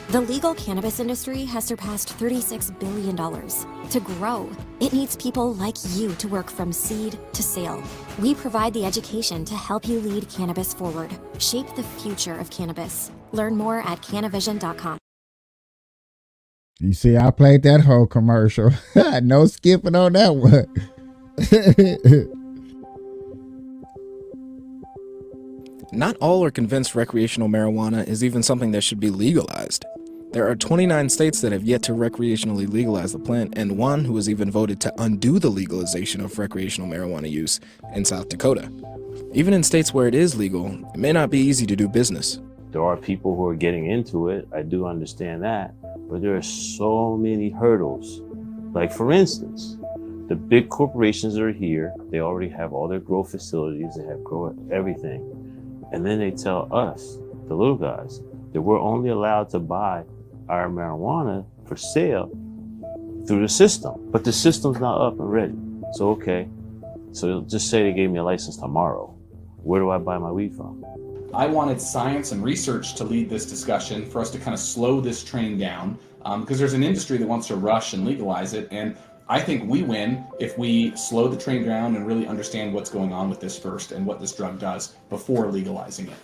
The legal cannabis industry has surpassed $36 billion. To grow, it needs people like you to work from seed to sale. We provide the education to help you lead cannabis forward. Shape the future of cannabis. Learn more at Cannavision.com. You see, I played that whole commercial. No skipping on that one. Not all are convinced recreational marijuana is even something that should be legalized. There are 29 states that have yet to recreationally legalize the plant, and one who has even voted to undo the legalization of recreational marijuana use in South Dakota. Even in states where it is legal, it may not be easy to do business. There are people who are getting into it. I do understand that. But there are so many hurdles. Like, for instance, the big corporations that are here, they already have all their grow facilities, they have grow everything. And then they tell us, the little guys, that we're only allowed to buy our marijuana for sale through the system. But the system's not up and ready. So, okay. So just say they gave me a license tomorrow. Where do I buy my weed from? I wanted science and research to lead this discussion for us to kind of slow this train down, because there's an industry that wants to rush and legalize it. And I think we win if we slow the train down and really understand what's going on with this first and what this drug does before legalizing it.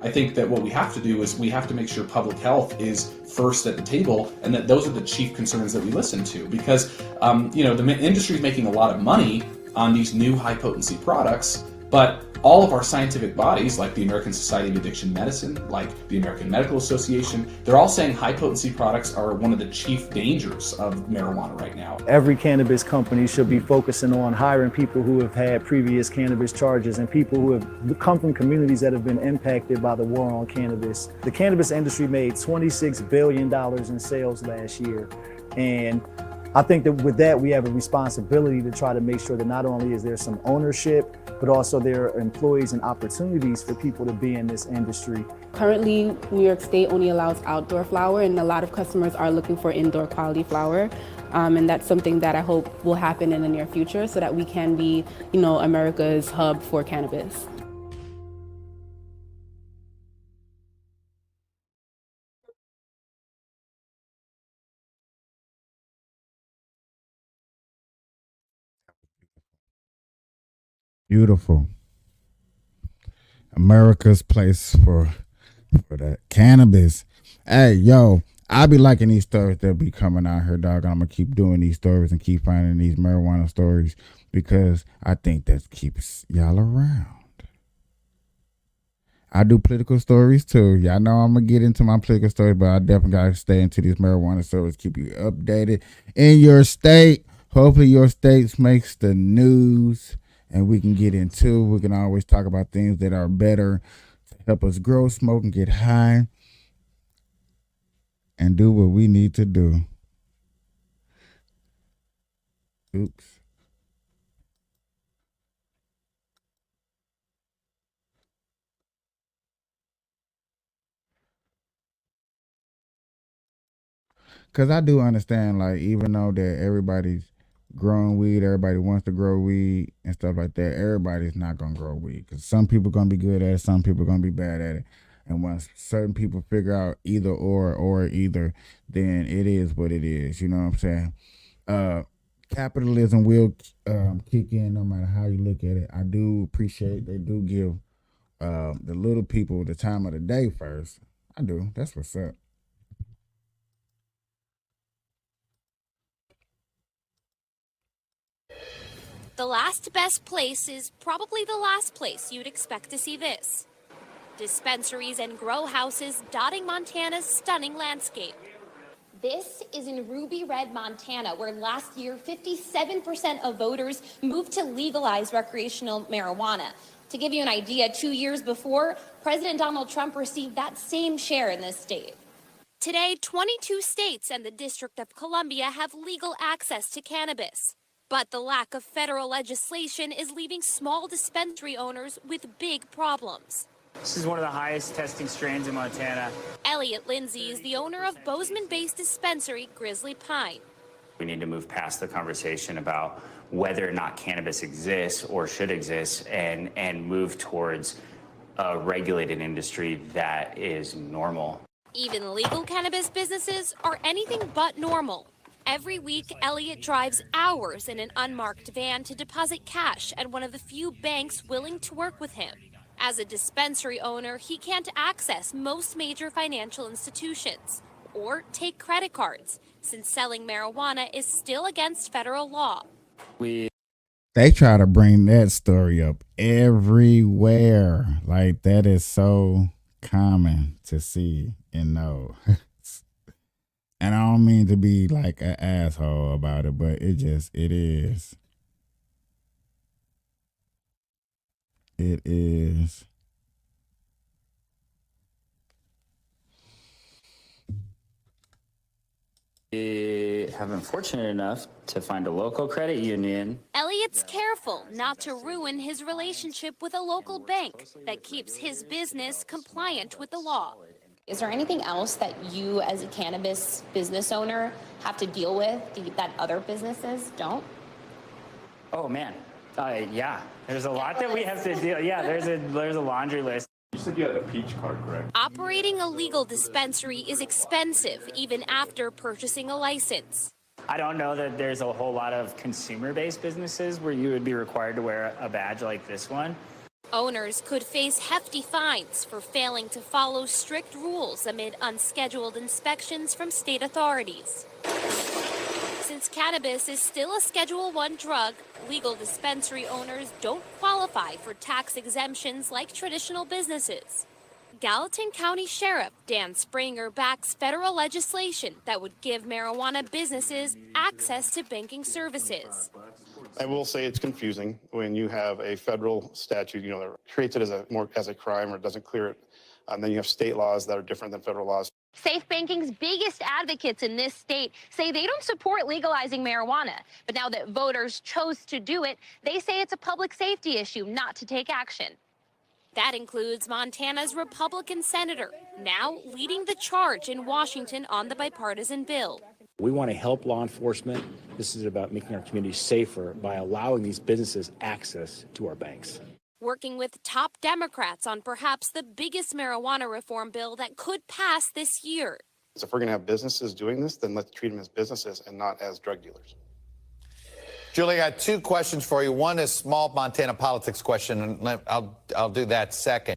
I think that what we have to do is we have to make sure public health is first at the table, and that those are the chief concerns that we listen to, because the industry is making a lot of money on these new high potency products, but all of our scientific bodies, like the American Society of Addiction Medicine, like the American Medical Association, they're all saying high potency products are one of the chief dangers of marijuana right now. Every cannabis company should be focusing on hiring people who have had previous cannabis charges and people who have come from communities that have been impacted by the war on cannabis. The cannabis industry made $26 billion in sales last year. And I think that with that, we have a responsibility to try to make sure that not only is there some ownership, but also there are employees and opportunities for people to be in this industry. Currently, New York State only allows outdoor flower, and a lot of customers are looking for indoor quality flower. And that's something that I hope will happen in the near future so that we can be, America's hub for cannabis. Beautiful. America's place for the cannabis. Hey, yo, I be liking these stories that be coming out here, dog. I'm gonna keep doing these stories and keep finding these marijuana stories because I think that keeps y'all around. I do political stories too. Y'all know I'm gonna get into my political stories, but I definitely gotta stay into these marijuana stories, keep you updated in your state. Hopefully your state makes the news. And we can get into, we can always talk about things that are better to help us grow, smoke, and get high and do what we need to do. Oops. Because I do understand, like, even though that everybody's growing weed, everybody wants to grow weed and stuff like that, everybody's not gonna grow weed because some people are gonna be good at it, some people are gonna be bad at it, and once certain people figure out either or either, then it is what it is. You know what I'm saying? Capitalism will kick in no matter how you look at it. I do appreciate they do give the little people the time of the day first. I do. That's what's up. The last best place is probably the last place you'd expect to see this. Dispensaries and grow houses dotting Montana's stunning landscape. This is in Ruby Red, Montana, where last year 57% of voters moved to legalize recreational marijuana. To give you an idea, 2 years before, President Donald Trump received that same share in this state. Today, 22 states and the District of Columbia have legal access to cannabis. But the lack of federal legislation is leaving small dispensary owners with big problems. This is one of the highest testing strains in Montana. Elliot Lindsay is the owner of Bozeman-based dispensary Grizzly Pine. We need to move past the conversation about whether or not cannabis exists or should exist and move towards a regulated industry that is normal. Even legal cannabis businesses are anything but normal. Every week, Elliot drives hours in an unmarked van to deposit cash at one of the few banks willing to work with him. As a dispensary owner, he can't access most major financial institutions or take credit cards, since selling marijuana is still against federal law. They try to bring that story up everywhere. Like, that is so common to see and know. And I don't mean to be like an asshole about it, but it is. It is We have been fortunate enough to find a local credit union. Elliot's careful not to ruin his relationship with a local bank that keeps his business compliant with the law. Is there anything else that you as a cannabis business owner have to deal with that other businesses don't? Oh man, yeah. There's a lot that we have to deal. Yeah, there's a laundry list. You said you had a peach card, correct? Operating a legal dispensary is expensive even after purchasing a license. I don't know that there's a whole lot of consumer-based businesses where you would be required to wear a badge like this one. Owners could face hefty fines for failing to follow strict rules amid unscheduled inspections from state authorities. Since cannabis is still a Schedule I drug, legal dispensary owners don't qualify for tax exemptions like traditional businesses. Gallatin County Sheriff Dan Springer backs federal legislation that would give marijuana businesses access to banking services. I will say it's confusing when you have a federal statute, that treats it as a crime or doesn't clear it. And then you have state laws that are different than federal laws. Safe Banking's biggest advocates in this state say they don't support legalizing marijuana. But now that voters chose to do it, they say it's a public safety issue not to take action. That includes Montana's Republican senator, now leading the charge in Washington on the bipartisan bill. We want to help law enforcement. This is about making our communities safer by allowing these businesses access to our banks. Working with top Democrats on perhaps the biggest marijuana reform bill that could pass this year. So if we're going to have businesses doing this, then let's treat them as businesses and not as drug dealers. Julie, I got two questions for you. One is small Montana politics question, and I'll do that second.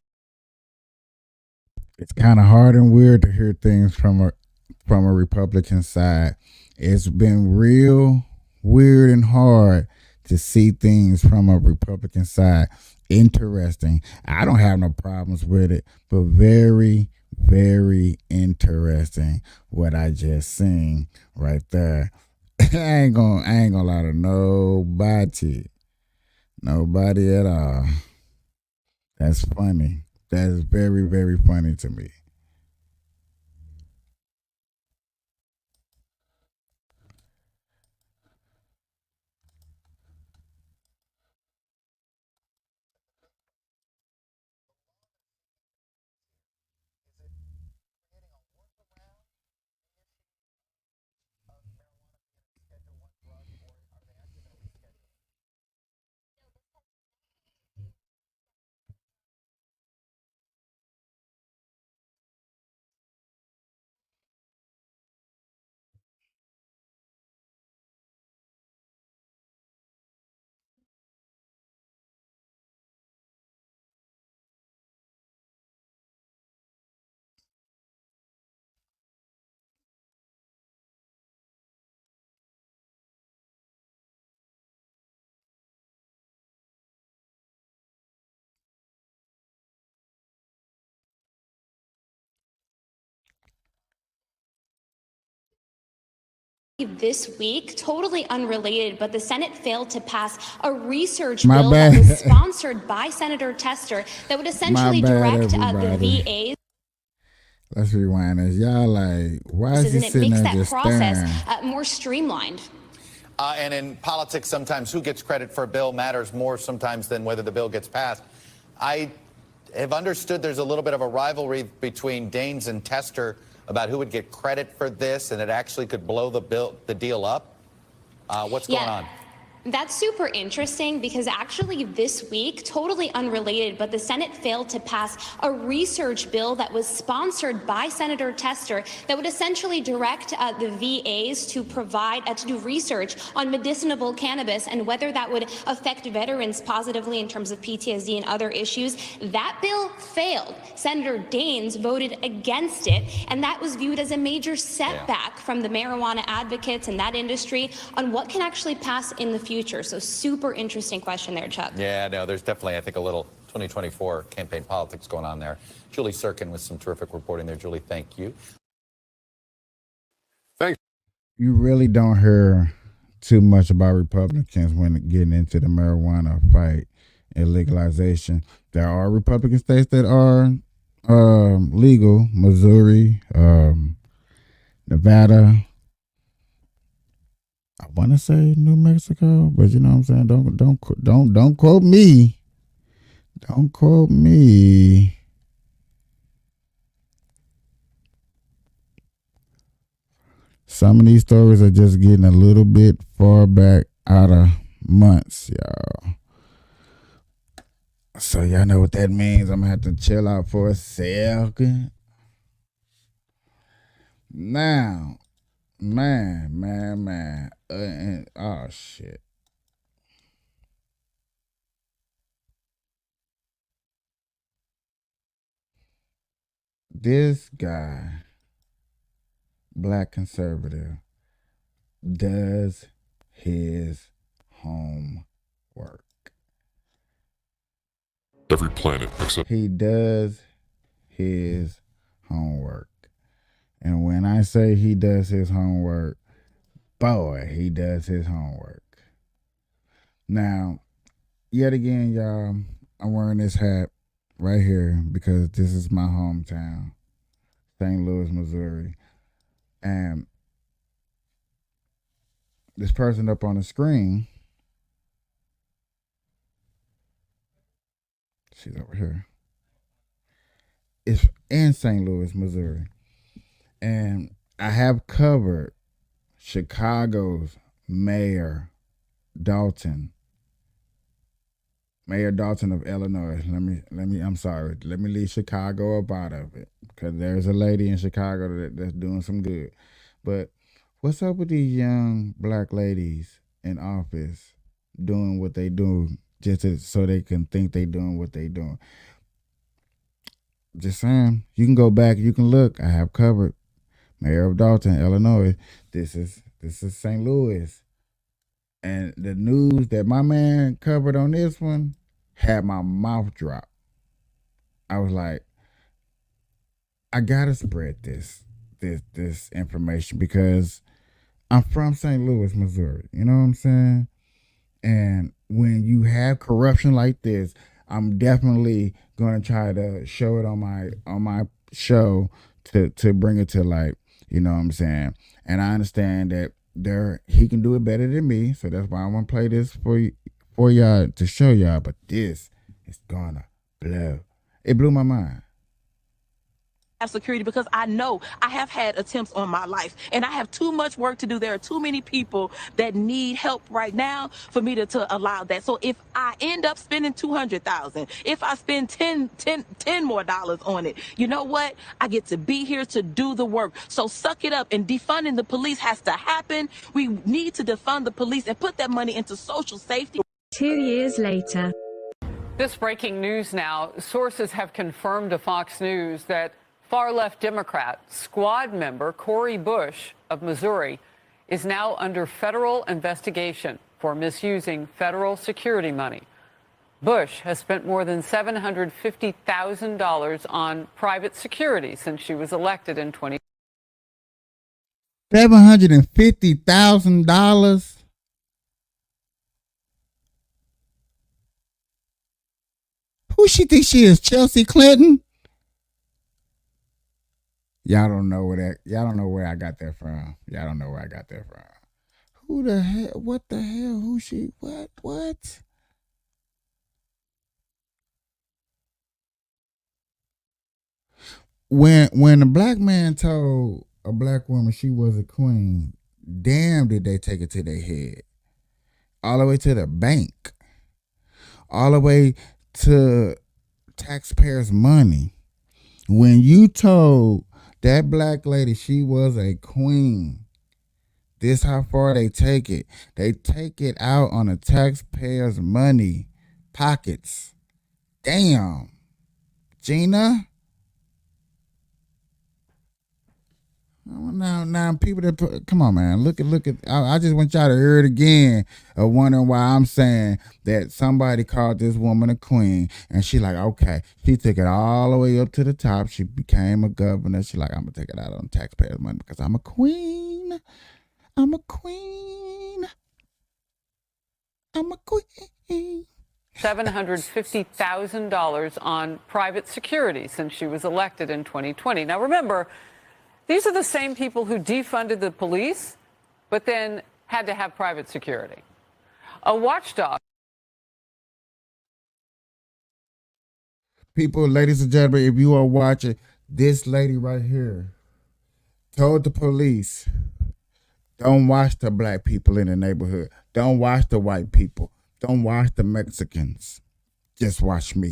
it's kind of hard and weird to hear things from a Republican side. It's been real weird and hard to see things from a Republican side. Interesting. I don't have no problems with it, but very, very interesting what I just seen right there. I ain't gonna lie to nobody at all. That's funny. That is very, very funny to me. This week, totally unrelated, but the Senate failed to pass a research My bill bad. that was sponsored by Senator Tester that would essentially My bad, direct the everybody. VAs. Let's rewind this. Y'all like, why is he And it sitting makes there that just process staring? more streamlined. And in politics, sometimes who gets credit for a bill matters more sometimes than whether the bill gets passed. I have understood there's a little bit of a rivalry between Daines and Tester about who would get credit for this, and it actually could blow the deal up. What's going on? That's super interesting because actually this week, totally unrelated, but the Senate failed to pass a research bill that was sponsored by Senator Tester that would essentially direct the VAs to provide, to do research on medicinal cannabis and whether that would affect veterans positively in terms of PTSD and other issues. That bill failed. Senator Daines voted against it, and that was viewed as a major setback from the marijuana advocates and that industry on what can actually pass in the future. So super interesting question there, Chuck. Yeah, no, there's definitely, I think, a little 2024 campaign politics going on there. Julie Sirkin with some terrific reporting there. Julie, thank you. Thanks. You really don't hear too much about Republicans when getting into the marijuana fight and legalization. There are Republican states that are legal: Missouri, Nevada. I want to say New Mexico, but you know what I'm saying. Don't quote me. Don't quote me. Some of these stories are just getting a little bit far back out of months, y'all. So y'all know what that means. I'm gonna have to chill out for a second. Now, man. Oh shit. This guy, black conservative, does his homework. Every planet except he does his homework. And when I say he does his homework, boy, he does his homework. Now, yet again, y'all, I'm wearing this hat right here because this is my hometown, St. Louis, Missouri. And this person up on the screen, she's over here, is in St. Louis, Missouri. And I have covered Chicago's Mayor Dalton of Illinois. Let me leave Chicago up out of it, because there's a lady in Chicago that's doing some good. But what's up with these young black ladies in office doing what they do so they can think they doing what they doing? Just saying, you can go back, you can look. I have covered Mayor of Dalton, Illinois. This is St. Louis. And the news that my man covered on this one had my mouth drop. I was like, I gotta spread this information because I'm from St. Louis, Missouri. You know what I'm saying? And when you have corruption like this, I'm definitely gonna try to show it on my show to bring it to light. You know what I'm saying? And I understand that he can do it better than me, so that's why I want to play this for y'all to show y'all. But this is gonna blow. It blew my mind. Security, because I know I have had attempts on my life and I have too much work to do. There are too many people that need help right now for me to allow that. So if I end up spending $200,000, if I spend $10 more on it, you know what? I get to be here to do the work. So suck it up, and defunding the police has to happen. We need to defund the police and put that money into social safety. 2 years later. This breaking news now. Sources have confirmed to Fox News that far-left Democrat squad member Cori Bush of Missouri is now under federal investigation for misusing federal security money. Bush has spent more than $750,000 on private security since she was elected in 2020. $750,000? Who she think she is, Chelsea Clinton? Y'all don't know where I got that from. Y'all don't know where I got that from. Who the hell? What the hell? Who she? What? When a black man told a black woman she was a queen, damn did they take it to their head. All the way to the bank. All the way to taxpayers' money. When you told that black lady she was a queen, this how far they take it. They take it out on the taxpayers' money pockets. Damn. Gina? Now people that come on, man, look at I just want y'all to hear it again of wondering why I'm saying that somebody called this woman a queen, and she like, okay, she took it all the way up to the top. She became a governor. She like, I'm gonna take it out on taxpayers' money because I'm a queen. I'm a queen. I'm a queen. $750,000 on private security since she was elected in 2020. Now, remember, these are the same people who defunded the police, but then had to have private security. A watchdog. People, ladies and gentlemen, if you are watching, this lady right here told the police, don't watch the black people in the neighborhood. Don't watch the white people. Don't watch the Mexicans. Just watch me.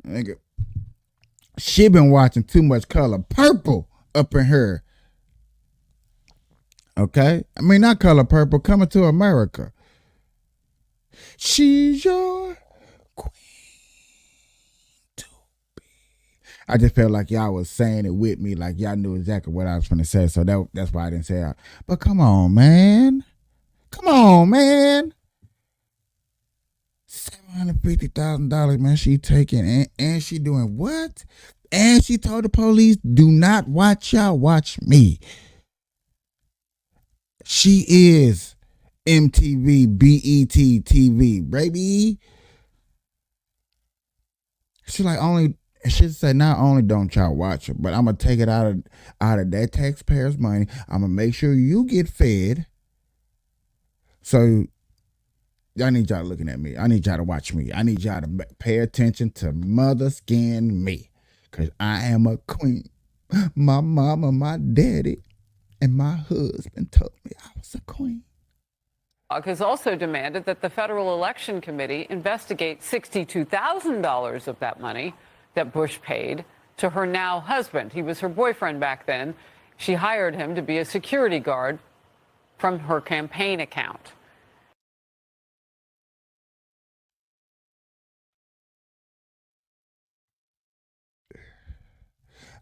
Nigga, she been watching too much Color Purple up in her. Okay? I mean, not Color Purple, Coming to America. She's your queen to be. I just felt like y'all was saying it with me, like y'all knew exactly what I was going to say, so that's why I didn't say it. But come on, man. Come on, man. $750,000, man, she taking, and she doing what? And she told the police, do not watch y'all, watch me. She is MTV, BET TV, baby. She like she said, not only don't y'all watch it, but I'm gonna take it out of that taxpayers' money. I'm gonna make sure you get fed. So I need y'all looking at me. I need y'all to watch me. I need y'all to pay attention to mother skin me. Because I am a queen. My mama, my daddy, and my husband told me I was a queen. Has also demanded that the Federal Election Committee investigate $62,000 of that money that Bush paid to her now husband. He was her boyfriend back then. She hired him to be a security guard from her campaign account.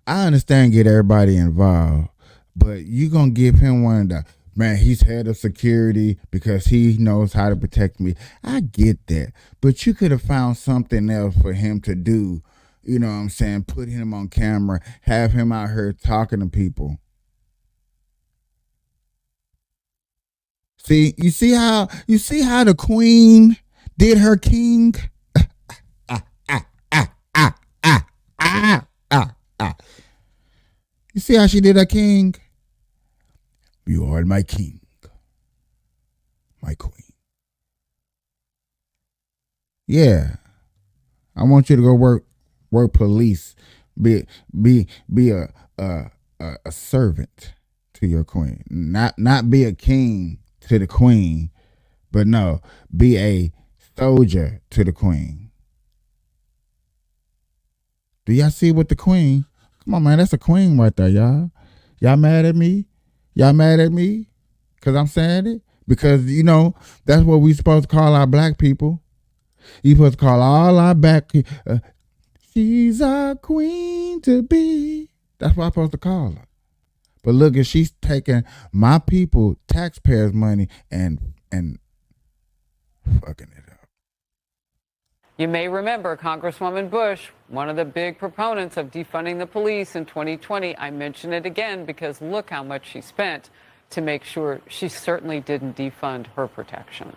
I understand get everybody involved, but you gonna give him one of the, man, he's head of security because he knows how to protect me. I get that, but you could have found something else for him to do. You know what I'm saying? Put him on camera, have him out here talking to people. You see how the queen did her king? You see how she did her king? You are my king, my queen. Yeah, I want you to go work police, be a servant to your queen, not be a king to the queen, but no, be a soldier to the queen. Do y'all see what the queen? Come on, man, that's a queen right there, y'all. Y'all mad at me? Y'all mad at me? Because I'm saying it? Because, you know, that's what we supposed to call our black people. You supposed to call all our back. She's our queen to be. That's what I'm supposed to call her. But look, if she's taking my people, taxpayers' money, and fucking it up. You may remember Congresswoman Bush, one of the big proponents of defunding the police in 2020. I mention it again because look how much she spent to make sure she certainly didn't defund her protection.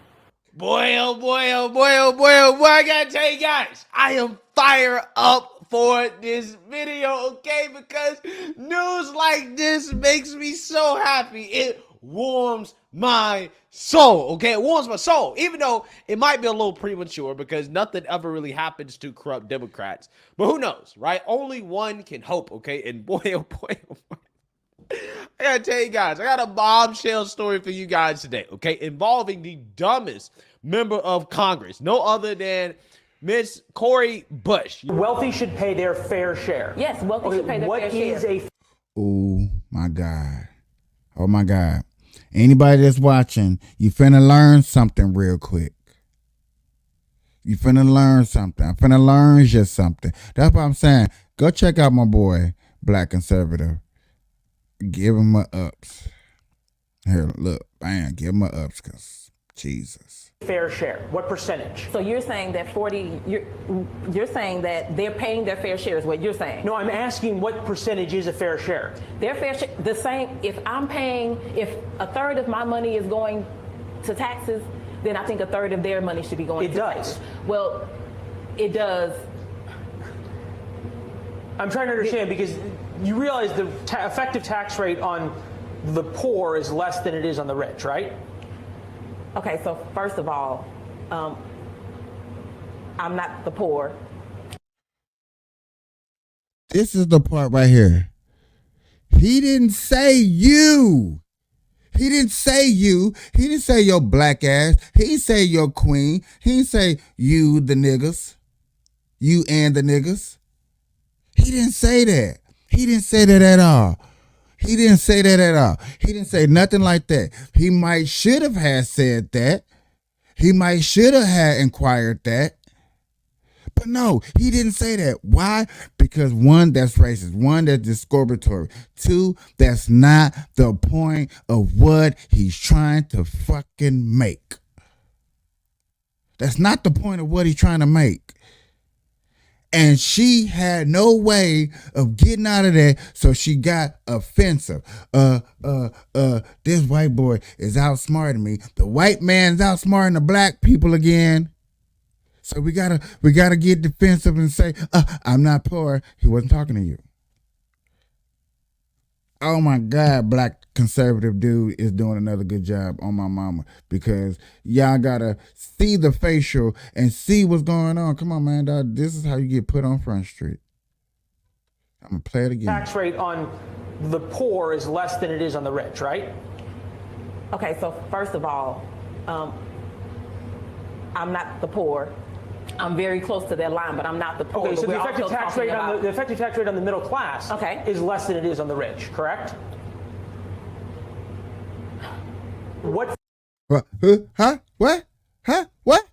Boy, oh boy, oh boy, oh boy, oh boy, I gotta tell you guys, I am fired up for this video, okay? Because news like this makes me so happy. It warms my soul, okay? It warms my soul, even though it might be a little premature because nothing ever really happens to corrupt Democrats. But who knows, right? Only one can hope, okay? And boy, oh boy, oh boy. I gotta tell you guys, I got a bombshell story for you guys today, okay? Involving the dumbest member of Congress, no other than Miss Cori Bush. Wealthy should pay their fair share. Yes, wealthy should pay their fair share. Oh my God. Oh my God. Anybody that's watching, you finna learn something real quick. You finna learn something. I'm finna learn you something. That's what I'm saying. Go check out my boy, Black Conservative. Give him a ups. Here, look, bam, give him a ups, because Jesus. fair share? What percentage? So you're saying that you're saying that they're paying their fair share is what you're saying? No, I'm asking what percentage is a fair share? Their fair share, the same, if a third of my money is going to taxes, then I think a third of their money should be going to taxes. Well, it does. I'm trying to understand because you realize the effective tax rate on the poor is less than it is on the rich, right? Okay, so first of all, I'm not the poor. This is the part right here. He didn't say you. He didn't say you. He didn't say your black ass. He didn't say your queen. He didn't say you, the niggas. You and the niggas. He didn't say that. He didn't say that at all. He didn't say that at all. He didn't say nothing like that. He might should have had said that. He might should have had inquired that. But no, he didn't say that. Why? Because one, that's racist. One, that's discriminatory. Two, that's not the point of what he's trying to fucking make. That's not the point of what he's trying to make. And she had no way of getting out of that, so she got offensive. This white boy is outsmarting me. The white man's outsmarting the black people again. So we gotta get defensive and say, I'm not poor. He wasn't talking to you. Oh my God, black conservative dude is doing another good job on my mama, because y'all gotta see the facial and see what's going on. Come on, man, dog. This is how you get put on Front Street. I'm gonna play it again. Tax rate on the poor is less than it is on the rich, right? Okay, so first of all, I'm not the poor. I'm very close to that line, but I'm not the poor. Okay, so the effective tax rate on the middle class is less than it is on the rich, correct? What? Huh? What? Huh? What?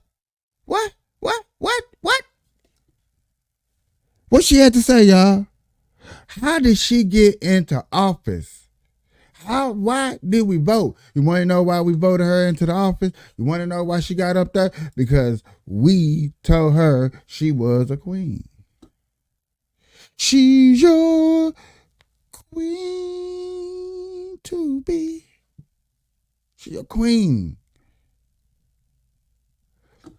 What? What? What? What? What she had to say, y'all? How did she get into office? Why did we vote? You want to know why we voted her into the office? You want to know why she got up there? Because we told her she was a queen. She's your queen to be. She's your queen.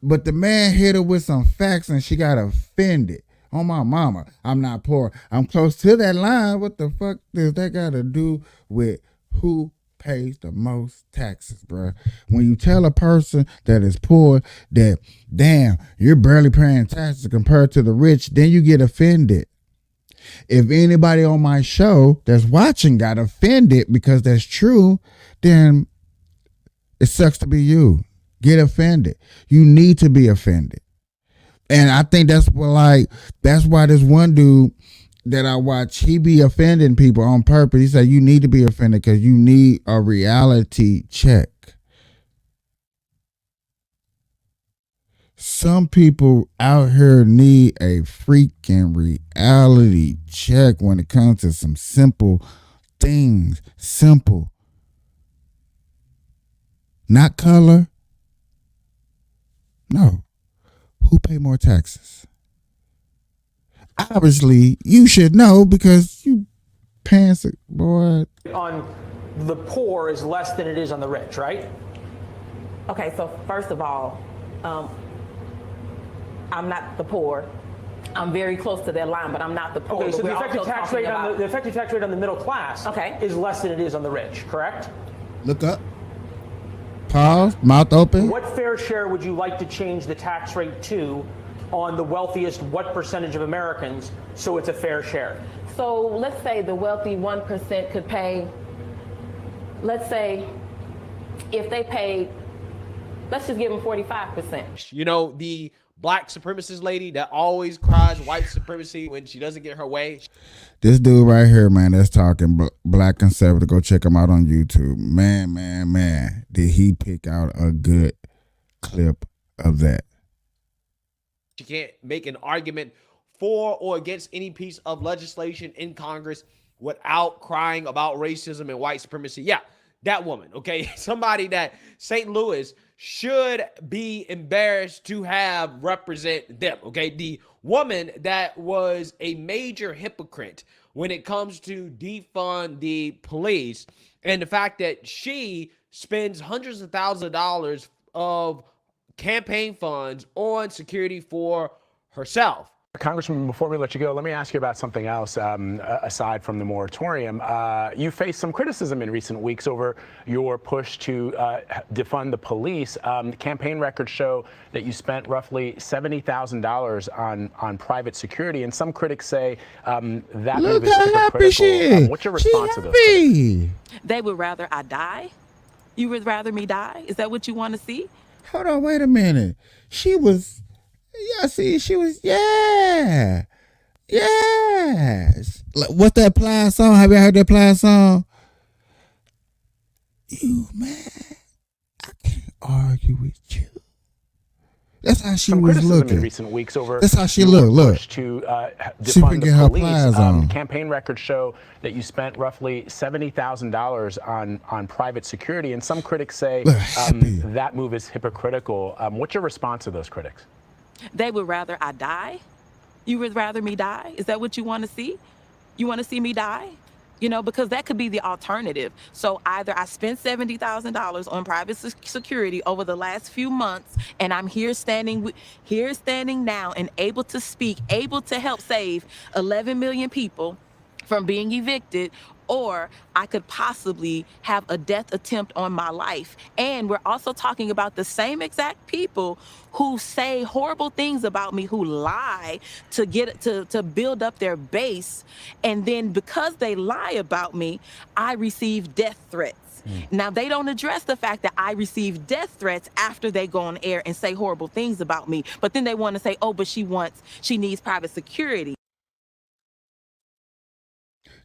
But the man hit her with some facts and she got offended. Oh, my mama, I'm not poor. I'm close to that line. What the fuck does that got to do with who pays the most taxes, bruh? When you tell a person that is poor that, damn, you're barely paying taxes compared to the rich, then you get offended. If anybody on my show that's watching got offended because that's true, then it sucks to be you. Get offended. You need to be offended. And I think that's why this one dude that I watch, he be offending people on purpose. He said, you need to be offended because you need a reality check. Some people out here need a freaking reality check when it comes to some simple things. Simple. Not color. No. Who pay more taxes? Obviously, you should know because you pants it, boy. On the poor is less than it is on the rich, right? Okay, so first of all, I'm not the poor. I'm very close to that line, but I'm not the poor. Okay, so the effective tax rate on the middle class is less than it is on the rich, correct? Look up. Pause. Mouth open. What fair share would you like to change the tax rate to on the wealthiest what percentage of Americans so it's a fair share? So let's say the wealthy 1% could pay, let's say if they paid, let's just give them 45%. You know, the black supremacist lady that always cries white supremacy when she doesn't get her way. This dude right here, man, that's talking black conservative. Go check him out on YouTube. Man. Did he pick out a good clip of that? She can't make an argument for or against any piece of legislation in Congress without crying about racism and white supremacy. Yeah, That woman, okay? Somebody that St. Louis should be embarrassed to have represent them, okay? The woman that was a major hypocrite when it comes to defund the police, and the fact that she spends hundreds of thousands of dollars of campaign funds on security for herself. Congressman, before we let you go, let me ask you about something else aside from the moratorium. You faced some criticism in recent weeks over your push to defund the police. Campaign records show that you spent roughly $70,000 on private security, and some critics say that move is hypocritical. What's your response to those critics? They would rather I die? You would rather me die? Is that what you want to see? Hold on, wait a minute. She was... Yeah, see, she was, yes. What's that Plies song? Have you heard that Plies song? You mad? I can't argue with you. That's how she was looking. In recent weeks over that's how she looked. Look, to she can get her Plies on. Campaign records show that you spent roughly $70,000 on private security, and some critics say that move is hypocritical. What's your response to those critics? They would rather I die? You would rather me die? Is that what you want to see? You want to see me die? You know, because that could be the alternative. So either I spent $70,000 on private security over the last few months, and I'm here standing now and able to speak, able to help save 11 million people from being evicted, or I could possibly have a death attempt on my life. And we're also talking about the same exact people who say horrible things about me, who lie to get to build up their base. And then because they lie about me, I receive death threats. Now, they don't address the fact that I receive death threats after they go on air and say horrible things about me. But then they want to say, oh, but she needs private security.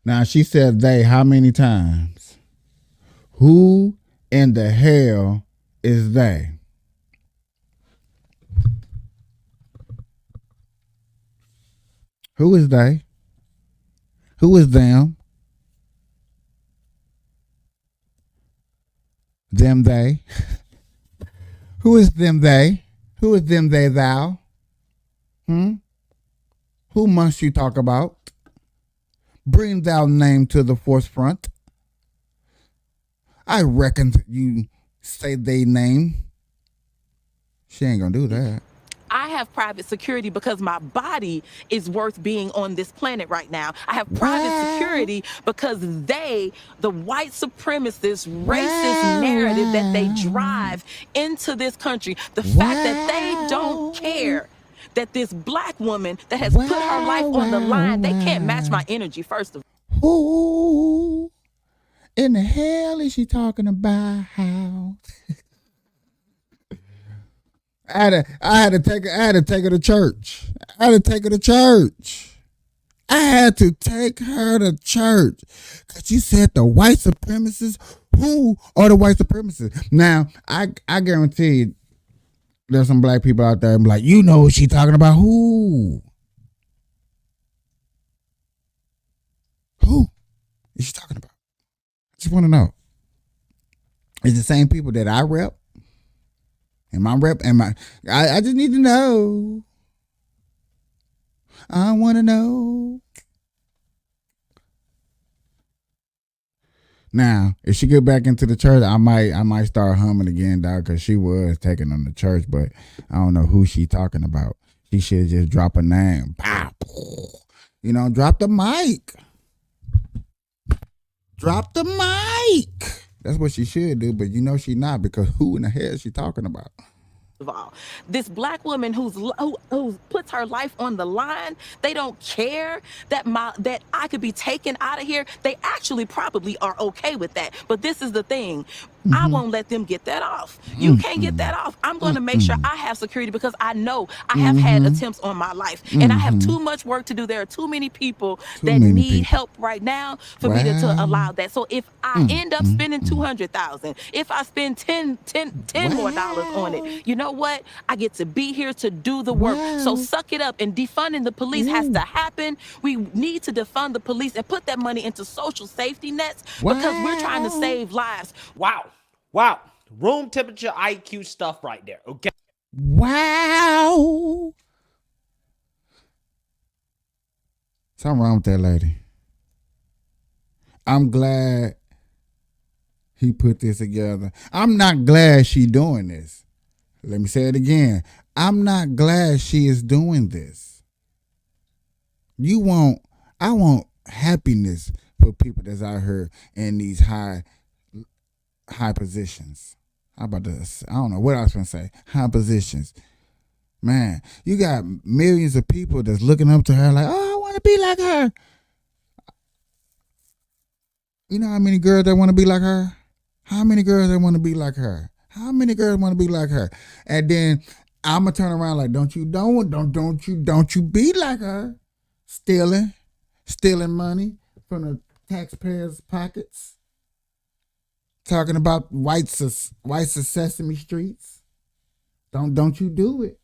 Now, she said they how many times? Who in the hell is they? Who is they? Who is them? Them they? Who is them they? Who is them they thou? Who must you talk about? Bring thou name to the forefront. I reckon you say they name. She ain't gonna do that. I have private security because my body is worth being on this planet right now. I have private security because the white supremacist, racist narrative that they drive into this country, the fact that they don't care that this black woman that has put her life on the line, they can't match my energy, first of all. Who in the hell is she talking about? I had to take her to church. I had to take her to church. Because you said the white supremacists. Who are the white supremacists? Now, I guarantee you, there's some black people out there and be like, you know what she talking about? Who is she talking about? I just want to know. It's the same people that I rep. I just need to know. I want to know. Now, if she get back into the church, I might start humming again, dog, because she was taking them to church, but I don't know who she talking about. She should just drop a name. Pow. You know, drop the mic. Drop the mic. That's what she should do, but you know she not, because who in the hell is she talking about? Of all, this black woman who puts her life on the line, they don't care that I could be taken out of here. They actually probably are okay with that. But this is the thing. I won't let them get that off. You can't get that off. I'm going to make sure I have security because I know I have had attempts on my life and I have too much work to do. There are too many people that need help right now for me to allow that. So if I end up spending $200,000, if I spend $10 more dollars on it, you know what? I get to be here to do the work. So suck it up, and defunding the police has to happen. We need to defund the police and put that money into social safety nets because we're trying to save lives. Wow. Wow. Room temperature IQ stuff right there. Okay. Wow. Something wrong with that lady. I'm glad he put this together. I'm not glad she doing this. Let me say it again. I'm not glad she is doing this. I want happiness for people that's out here in these high positions. How about this? I don't know what I was going to say. High positions. Man, you got millions of people that's looking up to her like, oh, I want to be like her. You know how many girls that want to be like her? How many girls that want to be like her? How many girls want to be like her? And then I'm going to turn around like, don't you be like her. Stealing money from the taxpayers' pockets. Talking about whites of Sesame Streets. Don't you do it.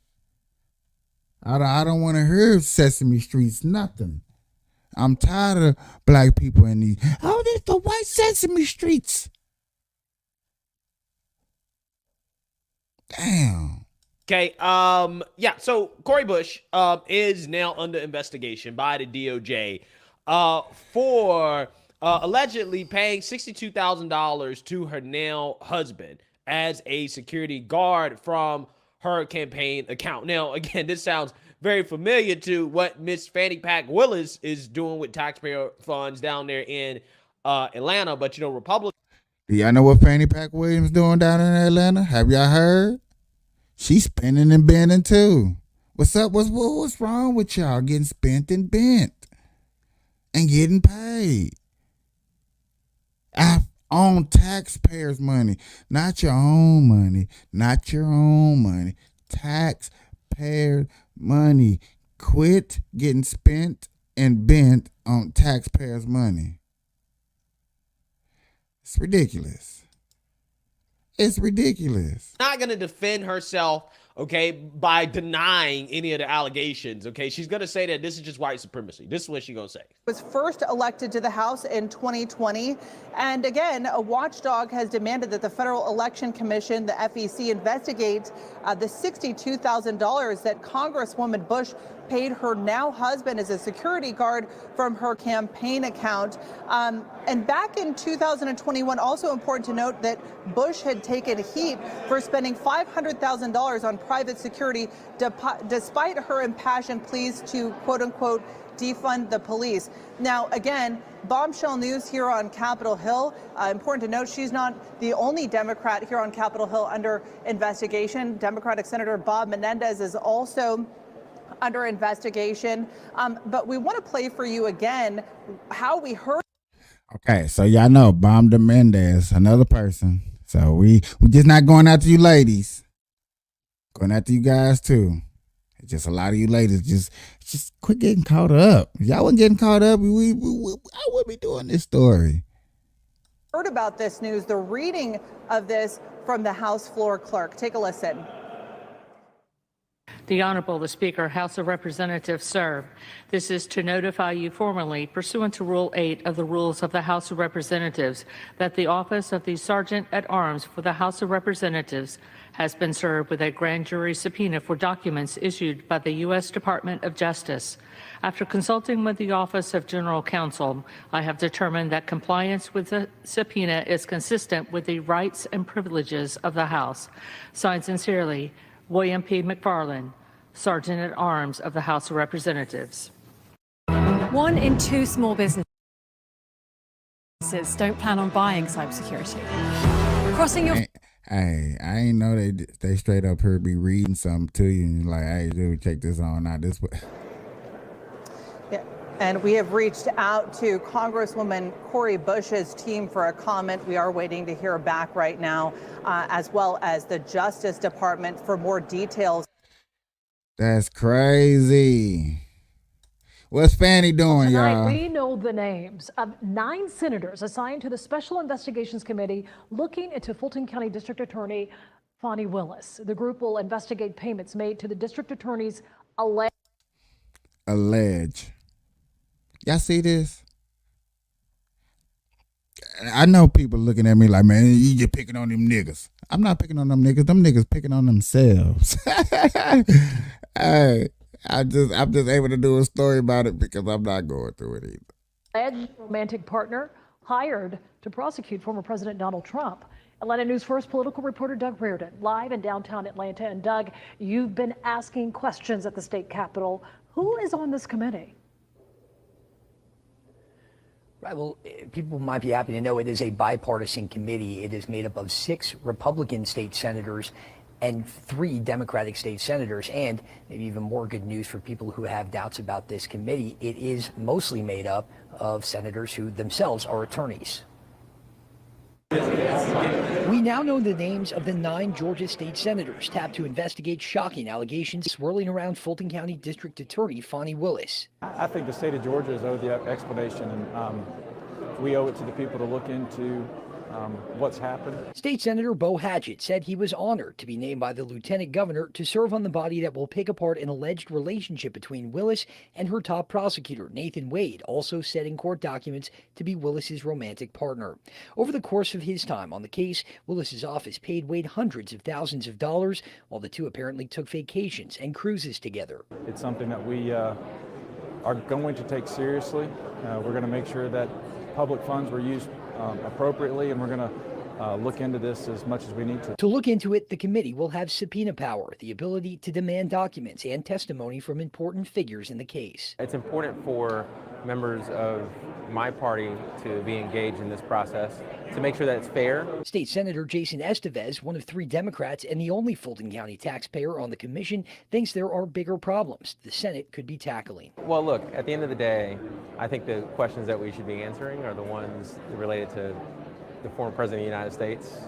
I don't want to hear Sesame Streets nothing. I'm tired of black people in these. Oh, there's the white Sesame Streets. Damn. Okay. Yeah. So Cori Bush is now under investigation by the DOJ for allegedly paying $62,000 to her now husband as a security guard from her campaign account. Now, again, this sounds very familiar to what Miss Fannie Pack Willis is doing with taxpayer funds down there in Atlanta. But, you know, Republicans. Do y'all know what Fannie Pack Williams doing down in Atlanta? Have y'all heard? She's spending and bending too. What's up? What's wrong with y'all getting spent and bent and getting paid? On taxpayers' money, not your own money, not your own money. Taxpayer money. Quit getting spent and bent on taxpayers' money. It's ridiculous. It's ridiculous. Not going to defend herself, okay, by denying any of the allegations, okay? She's going to say that this is just white supremacy. This is what she's going to say. Was first elected to the House in 2020. And again, a watchdog has demanded that the Federal Election Commission, the FEC, investigate the $62,000 that Congresswoman Bush paid her now husband as a security guard from her campaign account. And back in 2021, also important to note that Bush had taken heat for spending $500,000 on private security despite her impassioned pleas to, quote unquote, defund the police. Now, again, bombshell news here on Capitol Hill. Important to note, she's not the only Democrat here on Capitol Hill under investigation. Democratic Senator Bob Menendez is also under investigation. But we want to play for you again how we heard. Okay, so y'all know Bob Menendez, another person. So we just not going after you ladies. Going after you guys too. Just a lot of you ladies just quit getting caught up. If y'all wasn't getting caught up, I wouldn't be doing this story. Heard about this news, the reading of this from the House floor clerk. Take a listen. The Honorable, the Speaker, House of Representatives, sir. This is to notify you formally, pursuant to Rule 8 of the Rules of the House of Representatives, that the office of the Sergeant at Arms for the House of Representatives has been served with a grand jury subpoena for documents issued by the U.S. Department of Justice. After consulting with the Office of General Counsel, I have determined that compliance with the subpoena is consistent with the rights and privileges of the House. Signed sincerely, William P. McFarland, Sergeant at Arms of the House of Representatives. 1 in 2 small businesses don't plan on buying cybersecurity. Crossing your... Hey, I ain't know they straight up here be reading something to you and you're like, hey, dude, check this on. Now this way. Yeah. And we have reached out to Congresswoman Cori Bush's team for a comment. We are waiting to hear back right now, as well as the Justice Department for more details. That's crazy. What's Fanny doing, Tonight, y'all? we know the names of 9 senators assigned to the Special Investigations Committee looking into Fulton County District Attorney Fani Willis. The group will investigate payments made to the district attorney's Allege. Y'all see this? I know people looking at me like, man, you just picking on them niggas. I'm not picking on them niggas. Them niggas picking on themselves. Hey, I'm just able to do a story about it because I'm not going through it either. alleged romantic partner hired to prosecute former President Donald Trump. Atlanta News First political reporter Doug Reardon, live in downtown Atlanta. And Doug, you've been asking questions at the state capitol. Who is on this committee? Right. Well, people might be happy to know it is a bipartisan committee. It is made up of 6 Republican state senators and 3 Democratic state senators. And maybe even more good news for people who have doubts about this committee, it is mostly made up of senators who themselves are attorneys. We now know the names of the 9 Georgia state senators tapped to investigate shocking allegations swirling around Fulton County District Attorney Fani Willis. I think the state of Georgia is owed the explanation, and we owe it to the people to look into what's happened. State Senator Bo Hatchett said he was honored to be named by the lieutenant governor to serve on the body that will pick apart an alleged relationship between Willis and her top prosecutor, Nathan Wade, also said in court documents to be Willis's romantic partner. Over the course of his time on the case, Willis's office paid Wade hundreds of thousands of dollars, while the two apparently took vacations and cruises together. It's something that we are going to take seriously. We're going to make sure that public funds were used appropriately, and we're going to look into this as much as we need to. To look into it, the committee will have subpoena power, the ability to demand documents and testimony from important figures in the case. It's important for members of my party to be engaged in this process to make sure that it's fair. State Senator Jason Estevez, one of 3 Democrats and the only Fulton County taxpayer on the commission, thinks there are bigger problems the Senate could be tackling. Well, look, at the end of the day, I think the questions that we should be answering are the ones related to the former President of the United States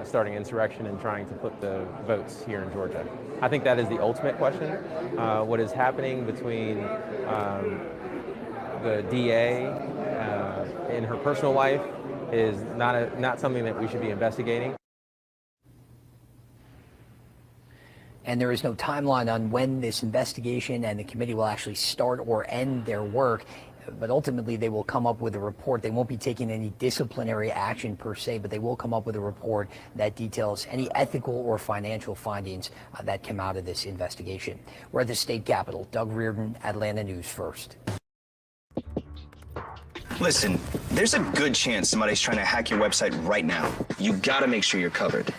starting insurrection and trying to flip the votes here in Georgia. I think that is the ultimate question. What is happening between the DA in her personal life is not something that we should be investigating. And there is no timeline on when this investigation and the committee will actually start or end their work. But ultimately, they will come up with a report. They won't be taking any disciplinary action per se, but they will come up with a report that details any ethical or financial findings that come out of this investigation. We're at the state capitol. Doug Reardon, Atlanta News First. Listen, there's a good chance somebody's trying to hack your website right now. You gotta make sure you're covered.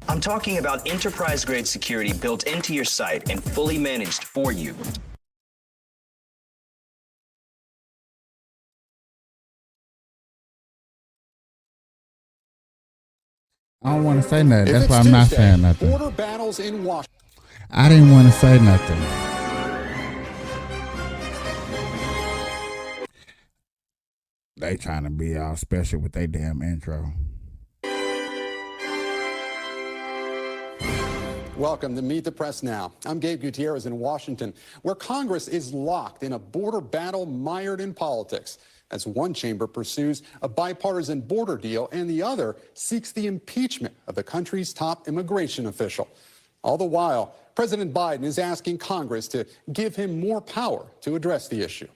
I'm talking about enterprise-grade security built into your site and fully managed for you. I don't want to say nothing. That's why I'm not saying nothing. Border battles in Washington. I didn't want to say nothing. They trying to be all special with their damn intro. Welcome to Meet the Press Now. I'm Gabe Gutierrez in Washington, where Congress is locked in a border battle mired in politics, as one chamber pursues a bipartisan border deal and the other seeks the impeachment of the country's top immigration official. All the while, President Biden is asking Congress to give him more power to address the issue.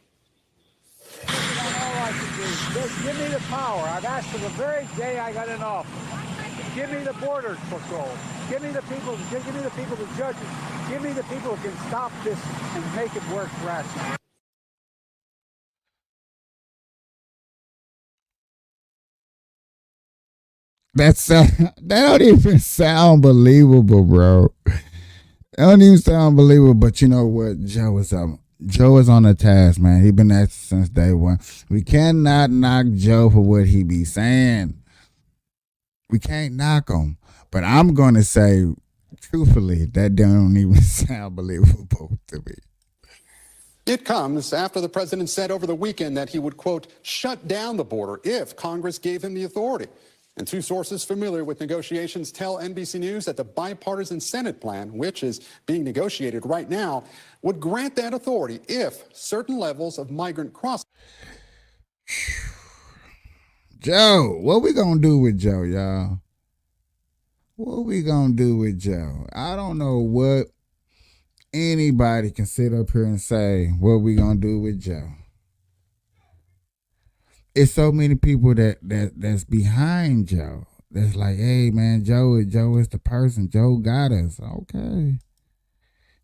All I can do, just give me the power. I've asked for the very day I got in office. Give me the border patrol. Give me the people. Give me the people, the judges. Give me the people who can stop this and make it work rationally. That don't even sound believable, bro. That don't even sound believable. But you know what? Joe is on the task, man. He been at it since day one. We cannot knock Joe for what he be saying. We can't knock him. But I'm gonna say, truthfully, that don't even sound believable to me. It comes after the president said over the weekend that he would, quote, shut down the border if Congress gave him the authority. And two sources familiar with negotiations tell NBC News that the bipartisan Senate plan, which is being negotiated right now, would grant that authority if certain levels of migrant crossing. Joe, what we gonna do with Joe, y'all? What we gonna do with Joe? I don't know what anybody can sit up here and say what we gonna do with Joe. It's so many people that's behind Joe. That's like, hey man, Joe is the person. Joe got us. Okay.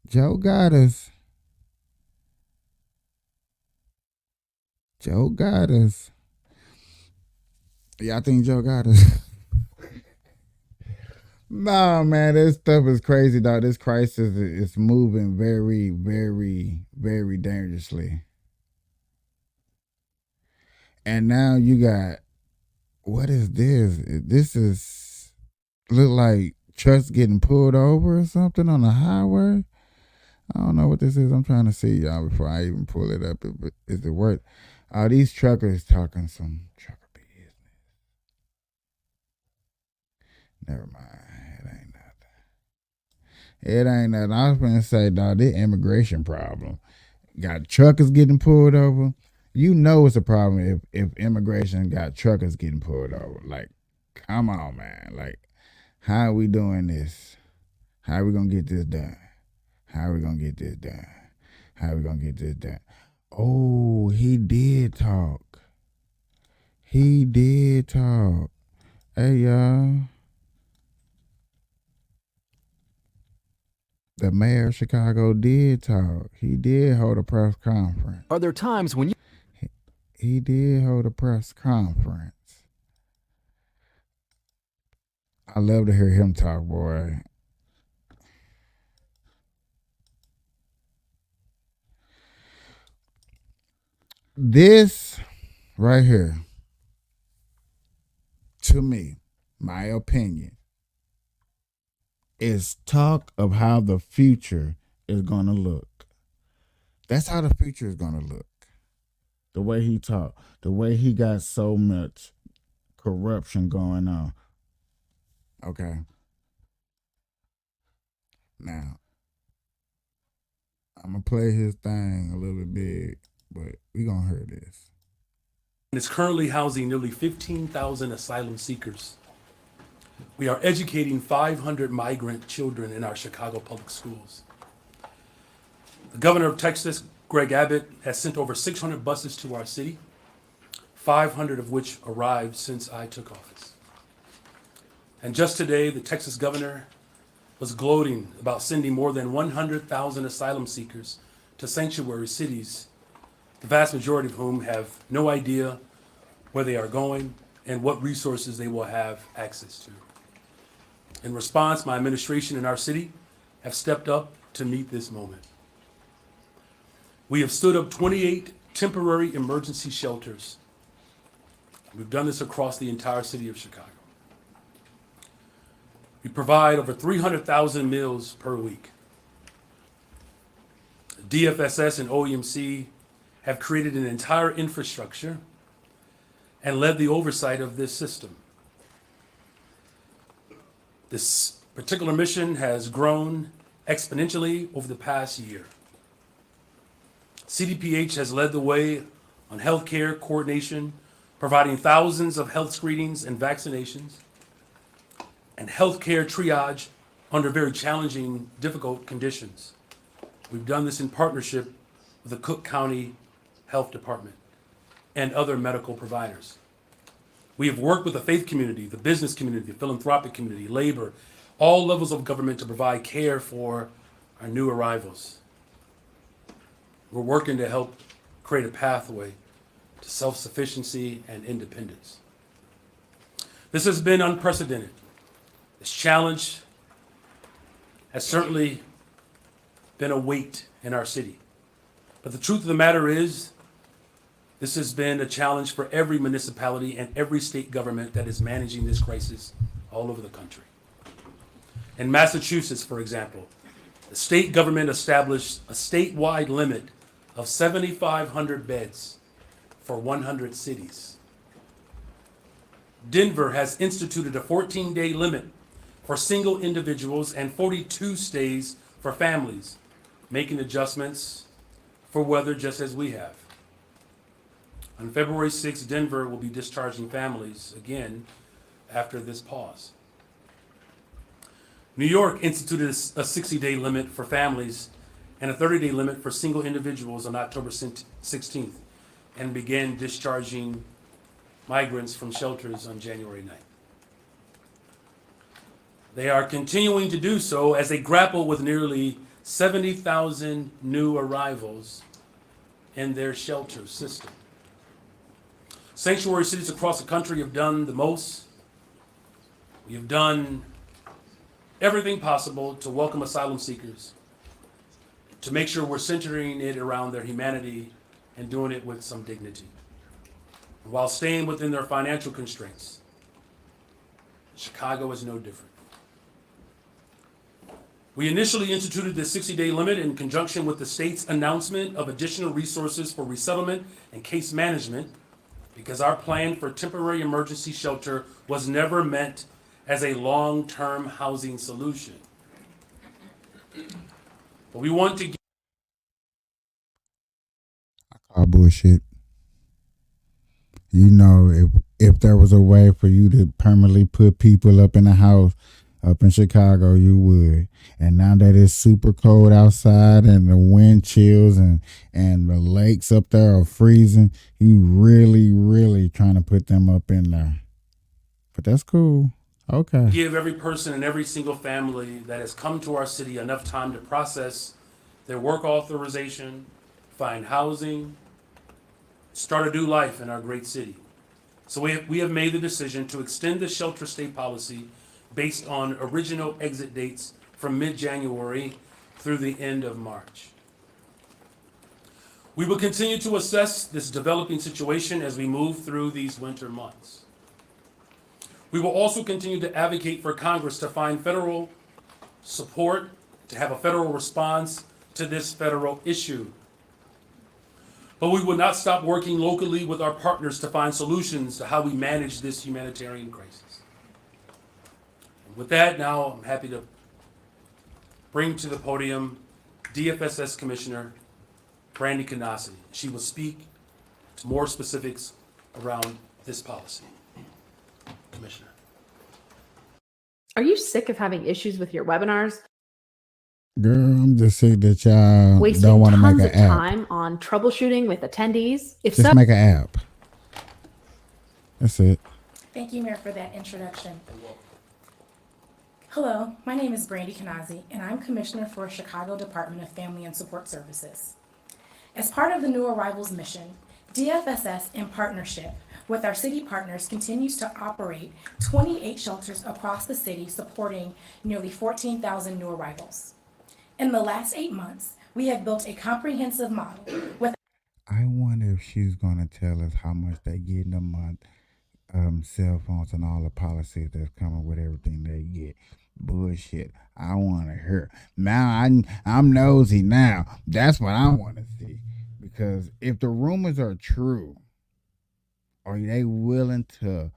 Joe got us. Joe got us. Yeah, I think Joe got us. No, man, this stuff is crazy, dog. This crisis is moving very, very, very dangerously. And now you got, what is this? This is, look like trucks getting pulled over or something on the highway. I don't know what this is. I'm trying to see, y'all, before I even pull it up. Is it worth? These truckers talking some trucker business. Never mind. It ain't nothing. I was going to say, dog, this immigration problem. Got truckers getting pulled over. You know it's a problem if immigration got truckers getting pulled over. Like, come on, man. Like, how are we doing this? How are we going to get this done? How are we going to get this done? How are we going to get this done? Oh, he did talk. He did talk. Hey, y'all. The mayor of Chicago did talk. He did hold a press conference. Are there times when you... He did hold a press conference. I love to hear him talk, boy. This right here, to me, my opinion, is talk of how the future is going to look. That's how the future is going to look. The way he talked, the way he got so much corruption going on. Okay. Now, I'm going to play his thing a little bit, but we're going to hear this. It's currently housing nearly 15,000 asylum seekers. We are educating 500 migrant children in our Chicago public schools. The governor of Texas, Greg Abbott, has sent over 600 buses to our city, 500 of which arrived since I took office. And just today, the Texas governor was gloating about sending more than 100,000 asylum seekers to sanctuary cities, the vast majority of whom have no idea where they are going and what resources they will have access to. In response, my administration and our city have stepped up to meet this moment. We have stood up 28 temporary emergency shelters. We've done this across the entire city of Chicago. We provide over 300,000 meals per week. DFSS and OEMC have created an entire infrastructure and led the oversight of this system. This particular mission has grown exponentially over the past year. CDPH has led the way on healthcare coordination, providing thousands of health screenings and vaccinations, and healthcare triage under very challenging, difficult conditions. We've done this in partnership with the Cook County Health Department and other medical providers. We have worked with the faith community, the business community, the philanthropic community, labor, all levels of government to provide care for our new arrivals. We're working to help create a pathway to self-sufficiency and independence. This has been unprecedented. This challenge has certainly been a weight in our city. But the truth of the matter is, this has been a challenge for every municipality and every state government that is managing this crisis all over the country. In Massachusetts, for example, the state government established a statewide limit of 7,500 beds for 100 cities. Denver has instituted a 14-day limit for single individuals and 42 stays for families, making adjustments for weather just as we have. On February 6th, Denver will be discharging families again after this pause. New York instituted a 60-day limit for families and a 30-day limit for single individuals on October 16th and began discharging migrants from shelters on January 9th. They are continuing to do so as they grapple with nearly 70,000 new arrivals in their shelter system. Sanctuary cities across the country have done the most. We have done everything possible to welcome asylum seekers, to make sure we're centering it around their humanity and doing it with some dignity, while staying within their financial constraints. Chicago is no different. We initially instituted the 60-day limit in conjunction with the state's announcement of additional resources for resettlement and case management, because our plan for temporary emergency shelter was never meant as a long-term housing solution. But we want to call bullshit. You know, if there was a way for you to permanently put people up in a house up in Chicago, you would. And now that it's super cold outside and the wind chills and the lakes up there are freezing, you really trying to put them up in there. But that's cool. Okay. give every person and every single family that has come to our city enough time to process their work authorization, find housing, start a new life in our great city. So we have made the decision to extend the shelter stay policy based on original exit dates from mid-January through the end of March. We will continue to assess this developing situation as we move through these winter months. We will also continue to advocate for Congress to find federal support, to have a federal response to this federal issue. But we will not stop working locally with our partners to find solutions to how we manage this humanitarian crisis. And with that, now I'm happy to bring to the podium DFSS Commissioner Brandy Canasi. She will speak to more specifics around this policy. Commissioner. Are you sick of having issues with your webinars? Girl, I'm just sick that y'all Wasting don't want to tons make of an app. time on troubleshooting with attendees? If Just so, make an app. That's it. Thank you, Mayor, for that introduction. Hello, my name is Brandy Canasi, and I'm Commissioner for Chicago Department of Family and Support Services. As part of the New Arrivals mission, DFSS, in partnership with our city partners, continues to operate 28 shelters across the city, supporting nearly 14,000 new arrivals. In the last 8 months, we have built a comprehensive model with I wonder if she's going to tell us how much they get in a month, cell phones and all the policies that's coming with everything they get. Bullshit. I want to hear. Now I'm nosy now. That's what I want to see. Because if the rumors are true, are they willing to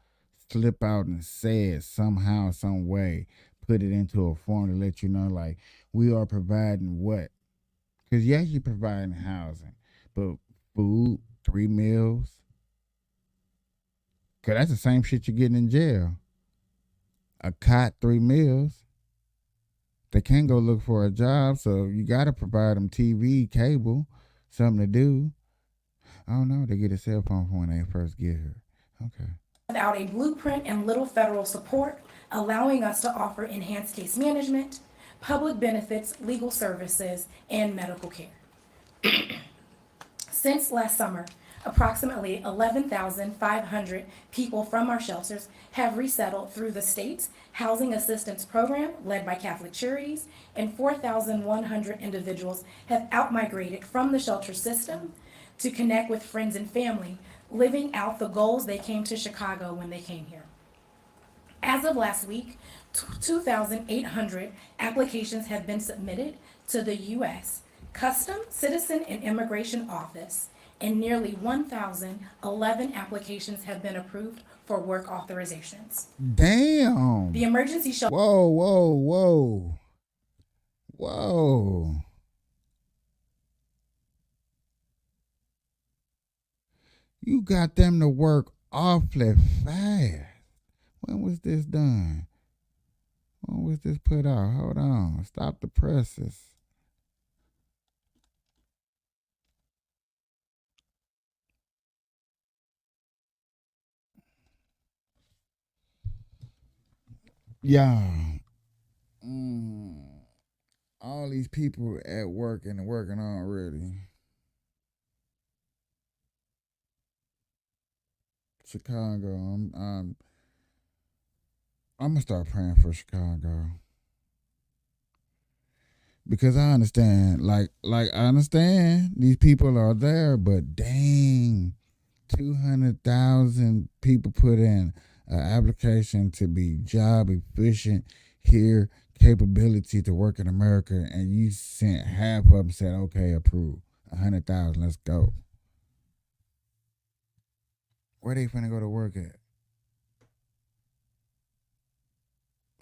slip out and say it somehow, some way, put it into a form to let you know, like, we are providing what? Because yes, you're providing housing, but food, 3 meals. Because that's the same shit you're getting in jail. A cot, 3 meals. They can't go look for a job, so you got to provide them TV, cable, something to do. I don't know. They get a cell phone when they first get here. Okay. without a blueprint and little federal support, allowing us to offer enhanced case management, public benefits, legal services, and medical care. Since last summer, approximately 11,500 people from our shelters have resettled through the state's Housing Assistance Program led by Catholic Charities, and 4,100 individuals have outmigrated from the shelter system to connect with friends and family, living out the goals they came to Chicago when they came here. As of last week, 2,800 applications have been submitted to the U.S. Custom, Citizen, and Immigration Office, and nearly 1,011 applications have been approved for work authorizations. Damn. The emergency shelter. Whoa, whoa, whoa. Whoa. You got them to work awfully fast. When was this done? When was this put out? Hold on. Stop the presses. Yeah. All these people at work and working already. Chicago. I'm gonna start praying for Chicago. Because I understand, like I understand these people are there, but dang, 200,000 people put in an application to be job efficient here, capability to work in America, and you sent half of them said, okay, approved. 100,000, let's go. Where they finna go to work at?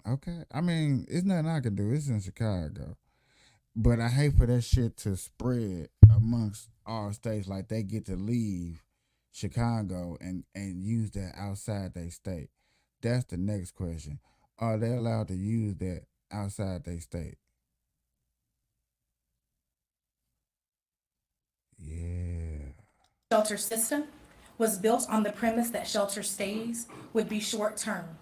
Okay, I mean, it's nothing I can do. It's in Chicago. But I hate for that shit to spread amongst all states, like they get to leave Chicago and use that outside their state. That's the next question. Are they allowed to use that outside their state? Yeah. Shelter system was built on the premise that shelter stays would be short term,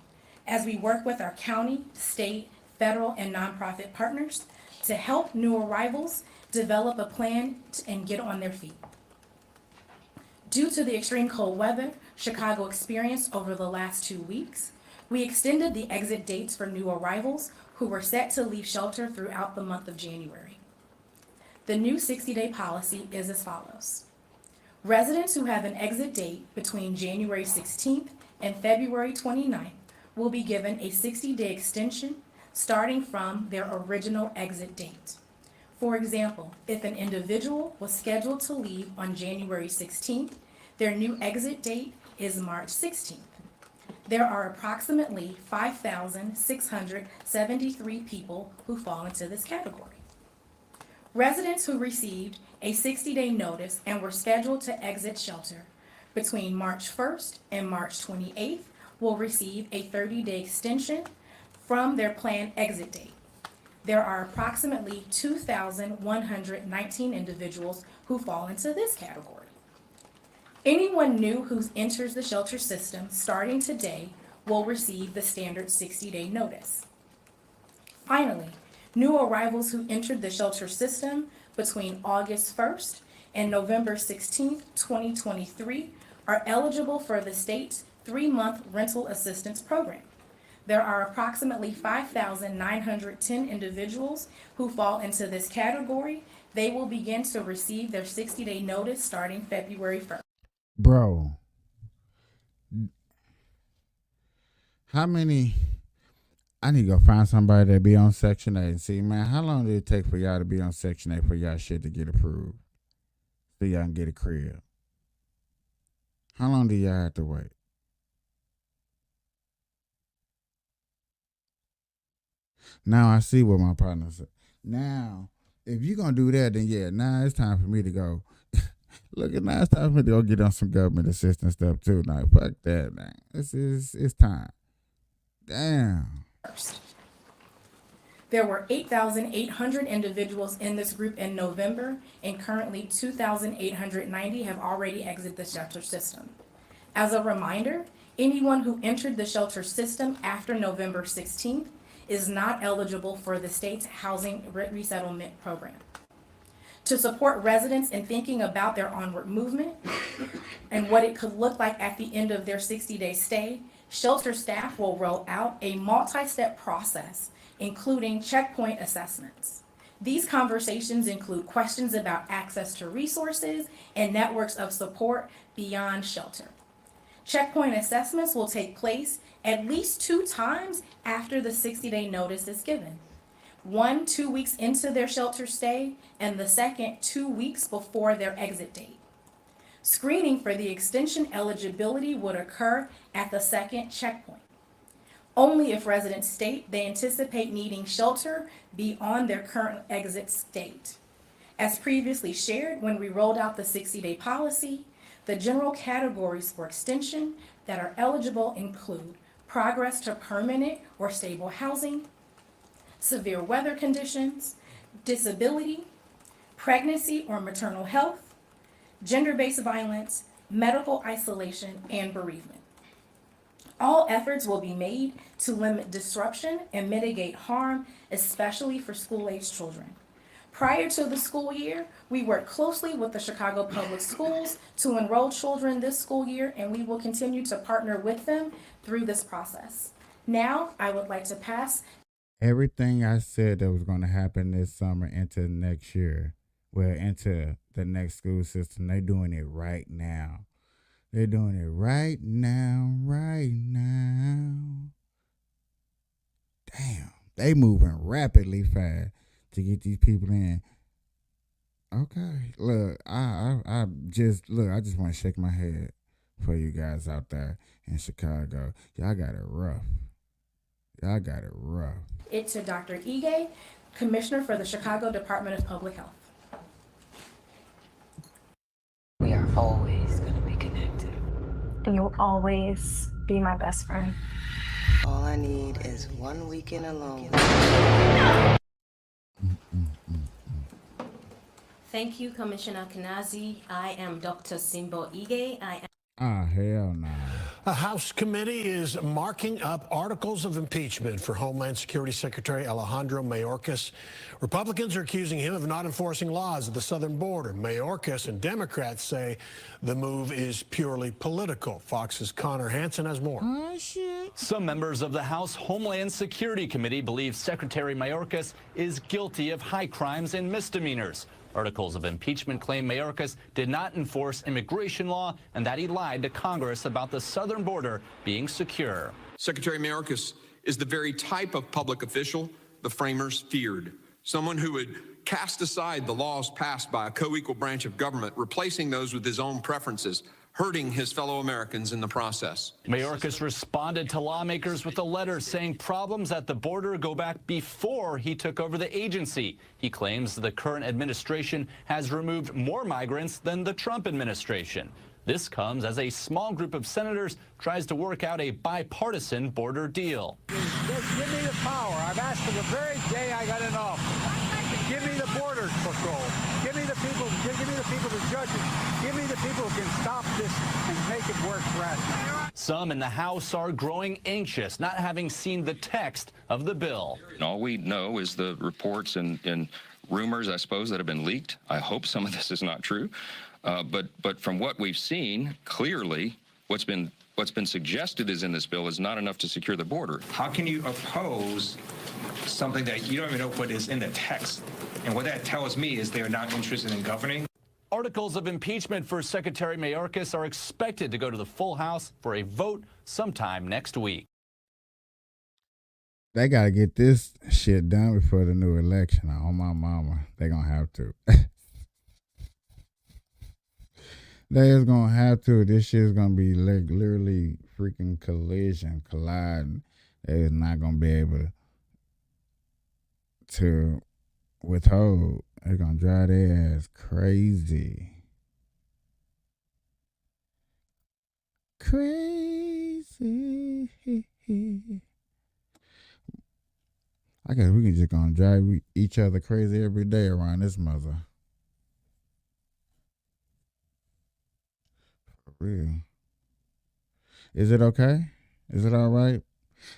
as we work with our county, state, federal, and nonprofit partners to help new arrivals develop a plan and get on their feet. Due to the extreme cold weather Chicago experienced over the last 2 weeks, we extended the exit dates for new arrivals who were set to leave shelter throughout the month of January. The new 60-day policy is as follows. Residents who have an exit date between January 16th and February 29th will be given a 60-day extension starting from their original exit date. For example, if an individual was scheduled to leave on January 16th, their new exit date is March 16th. There are approximately 5,673 people who fall into this category. Residents who received a 60-day notice and were scheduled to exit shelter between March 1st and March 28th will receive a 30-day extension from their planned exit date. There are approximately 2,119 individuals who fall into this category. Anyone new who enters the shelter system starting today will receive the standard 60-day notice. Finally, new arrivals who entered the shelter system between August 1st and November 16th, 2023 are eligible for the state's 3-month rental assistance program. There are approximately 5,910 individuals who fall into this category. They will begin to receive their 60-day notice starting February 1st. Bro, how many? I need to go find somebody that be on Section 8 and see, man, how long did it take for y'all to be on Section 8 for y'all shit to get approved? So y'all can get a crib. How long do y'all have to wait? Now I see what my partner said. Now, if you're going to do that, then yeah, now it's time for me to go. Look, now it's time for me to go get on some government assistance stuff too. Now, fuck that, man. It's time. Damn. There were 8,800 individuals in this group in November, and currently 2,890 have already exited the shelter system. As a reminder, anyone who entered the shelter system after November 16th is not eligible for the state's housing resettlement program. To support residents in thinking about their onward movement and what it could look like at the end of their 60-day stay, shelter staff will roll out a multi-step process, including checkpoint assessments. These conversations include questions about access to resources and networks of support beyond shelter. Checkpoint assessments will take place at least 2 times after the 60-day notice is given. one 2 weeks into their shelter stay, and the second 2 weeks before their exit date. Screening for the extension eligibility would occur at the second checkpoint. Only if residents state they anticipate needing shelter beyond their current exit state. As previously shared when we rolled out the 60-day policy, the general categories for extension that are eligible include progress to permanent or stable housing, severe weather conditions, disability, pregnancy or maternal health, gender-based violence, medical isolation, and bereavement. All efforts will be made to limit disruption and mitigate harm, especially for school-aged children. Prior to the school year, we worked closely with the Chicago Public Schools to enroll children this school year, and we will continue to partner with them through this process. Now, I would like to pass. Everything I said that was going to happen this summer into next year, well, into the next school system, they're doing it right now. They're doing it right now, right now. Damn, they moving rapidly fast to get these people in. Okay, look, I just want to shake my head for you guys out there in Chicago. Y'all got it rough. Y'all got it rough. It to Dr. Ige, Commissioner for the Chicago Department of Public Health. We are always going to be connected. And you'll always be my best friend. All I need is 1 weekend alone. Thank you, Commissioner Kanazi. I am Dr. Simbo Ige. Hell no. A House committee is marking up articles of impeachment for Homeland Security Secretary Alejandro Mayorkas. Republicans are accusing him of not enforcing laws at the southern border. Mayorkas and Democrats say the move is purely political. Fox's Connor Hansen has more. Some members of the House Homeland Security Committee believe Secretary Mayorkas is guilty of high crimes and misdemeanors. Articles of impeachment claim Mayorkas did not enforce immigration law and that he lied to Congress about the southern border being secure. Secretary Mayorkas is the very type of public official the framers feared. Someone who would cast aside the laws passed by a co-equal branch of government, replacing those with his own preferences, hurting his fellow Americans in the process. Mayorkas responded to lawmakers with a letter saying problems at the border go back before he took over the agency. He claims the current administration has removed more migrants than the Trump administration. This comes as a small group of senators tries to work out a bipartisan border deal. Just give me the power. I've asked for the very day I got in office. Give me the border patrol. Give me the people. Give me the people, the judges. Give me the people who can stop this and make it work for us. Some in the House are growing anxious, not having seen the text of the bill. All we know is the reports and rumors, I suppose, that have been leaked. I hope some of this is not true. But from what we've seen, clearly, what's been suggested is in this bill is not enough to secure the border. How can you oppose something that you don't even know what is in the text? And what that tells me is they're not interested in governing. Articles of impeachment for Secretary Mayorkas are expected to go to the full House for a vote sometime next week. They got to get this shit done before the new election. On my mama, they going to have to. They is going to have to. This shit is going to be like literally freaking colliding. They is not going to be able to withhold. They're going to drive their ass crazy. Crazy. I guess we can just gonna drive each other crazy every day around this mother. For real. Is it okay? Is it all right?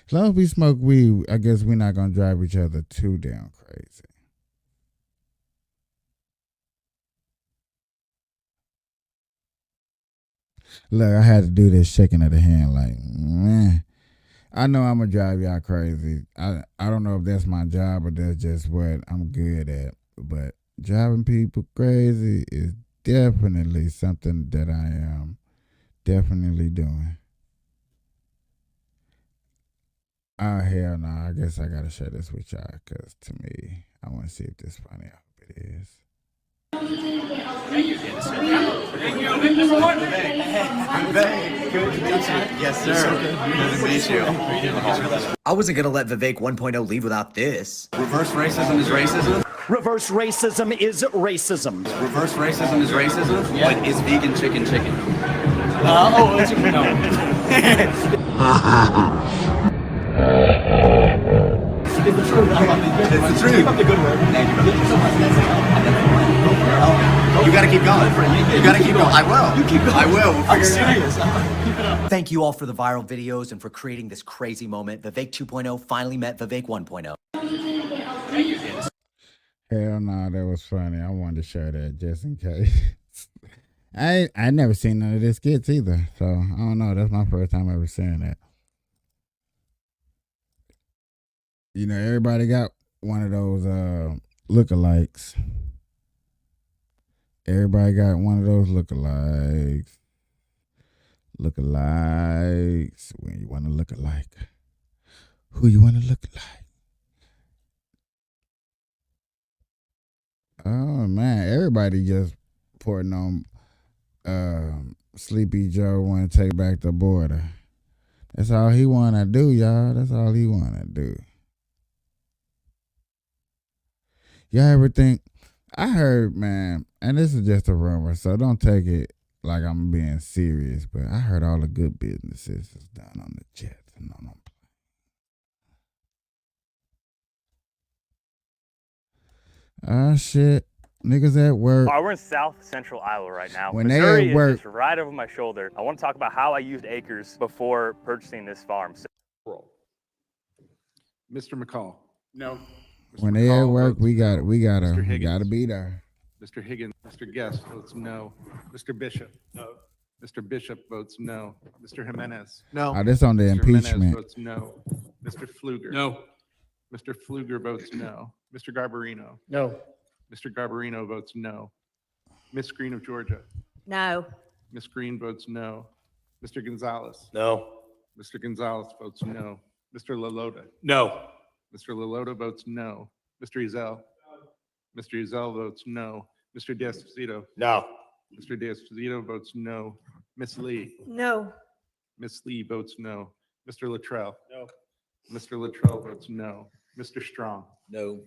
As long as we smoke weed, I guess we're not gonna drive each other too damn crazy. Look, I had to do this shaking of the hand like, man. I know I'm going to drive y'all crazy. I don't know if that's my job or that's just what I'm good at. But driving people crazy is definitely something that I am definitely doing. Oh, hell no. I guess I got to share this with y'all because to me, I want to see if this funny. I hope it is. Good to meet you. Yes, sir. Good to meet you. I wasn't gonna let Vivek 1.0 leave without this. Reverse racism is racism. Reverse racism is racism. Reverse racism is racism. Yeah. But is vegan chicken chicken? No. It's the truth. It's the truth. Keep up the good work. Thank you so much. You gotta keep going. You gotta keep going. I will. You keep going. I will. I'm serious. Keep it up. Thank you all for the viral videos and for creating this crazy moment. Vivek 2.0 finally met Vivek 1.0. Hell no, that was funny. I wanted to share that just in case. I never seen none of this skits either, so I don't know. That's my first time ever seeing that. You know, everybody got one of those lookalikes. Everybody got one of those lookalikes. Lookalikes. When you want to look alike. Who you want to look like? Oh man, everybody just putting on Sleepy Joe want to take back the border. That's all he want to do, y'all. That's all he want to do. Y'all ever think, I heard, man, and this is just a rumor, so don't take it like I'm being serious, but I heard all the good businesses is done on the jets and on them. Ah, shit. Niggas at work. We're in South Central Iowa right now. When Missouri they at work, is just right over my shoulder. I want to talk about how I used acres before purchasing this farm. Mr. McCall. No. when they at work, we gotta be there. Mr. Higgins. Mr. Guest votes no. Mr. Bishop. No. Mr. Bishop votes no. Mr. Jimenez. No. Oh, this on the Mr. impeachment. Jimenez votes no. Mr. Pfluger. No. Mr. Pfluger votes no. Mr. Garbarino. No. Mr. Garbarino votes no. Miss Green of Georgia. No. Miss Green votes no. Mr. Gonzalez. No. Mr. Gonzalez votes no. Mr. LaLota. No. Mr. LaLota votes no. Mr. Ezell. Mr. Ezell votes no. Mr. D'Esposito. No. Mr. D'Esposito votes no. Miss Lee. No. Miss Lee votes no. Mr. Luttrell. No. Mr. Luttrell votes no. Mr. Strong. No.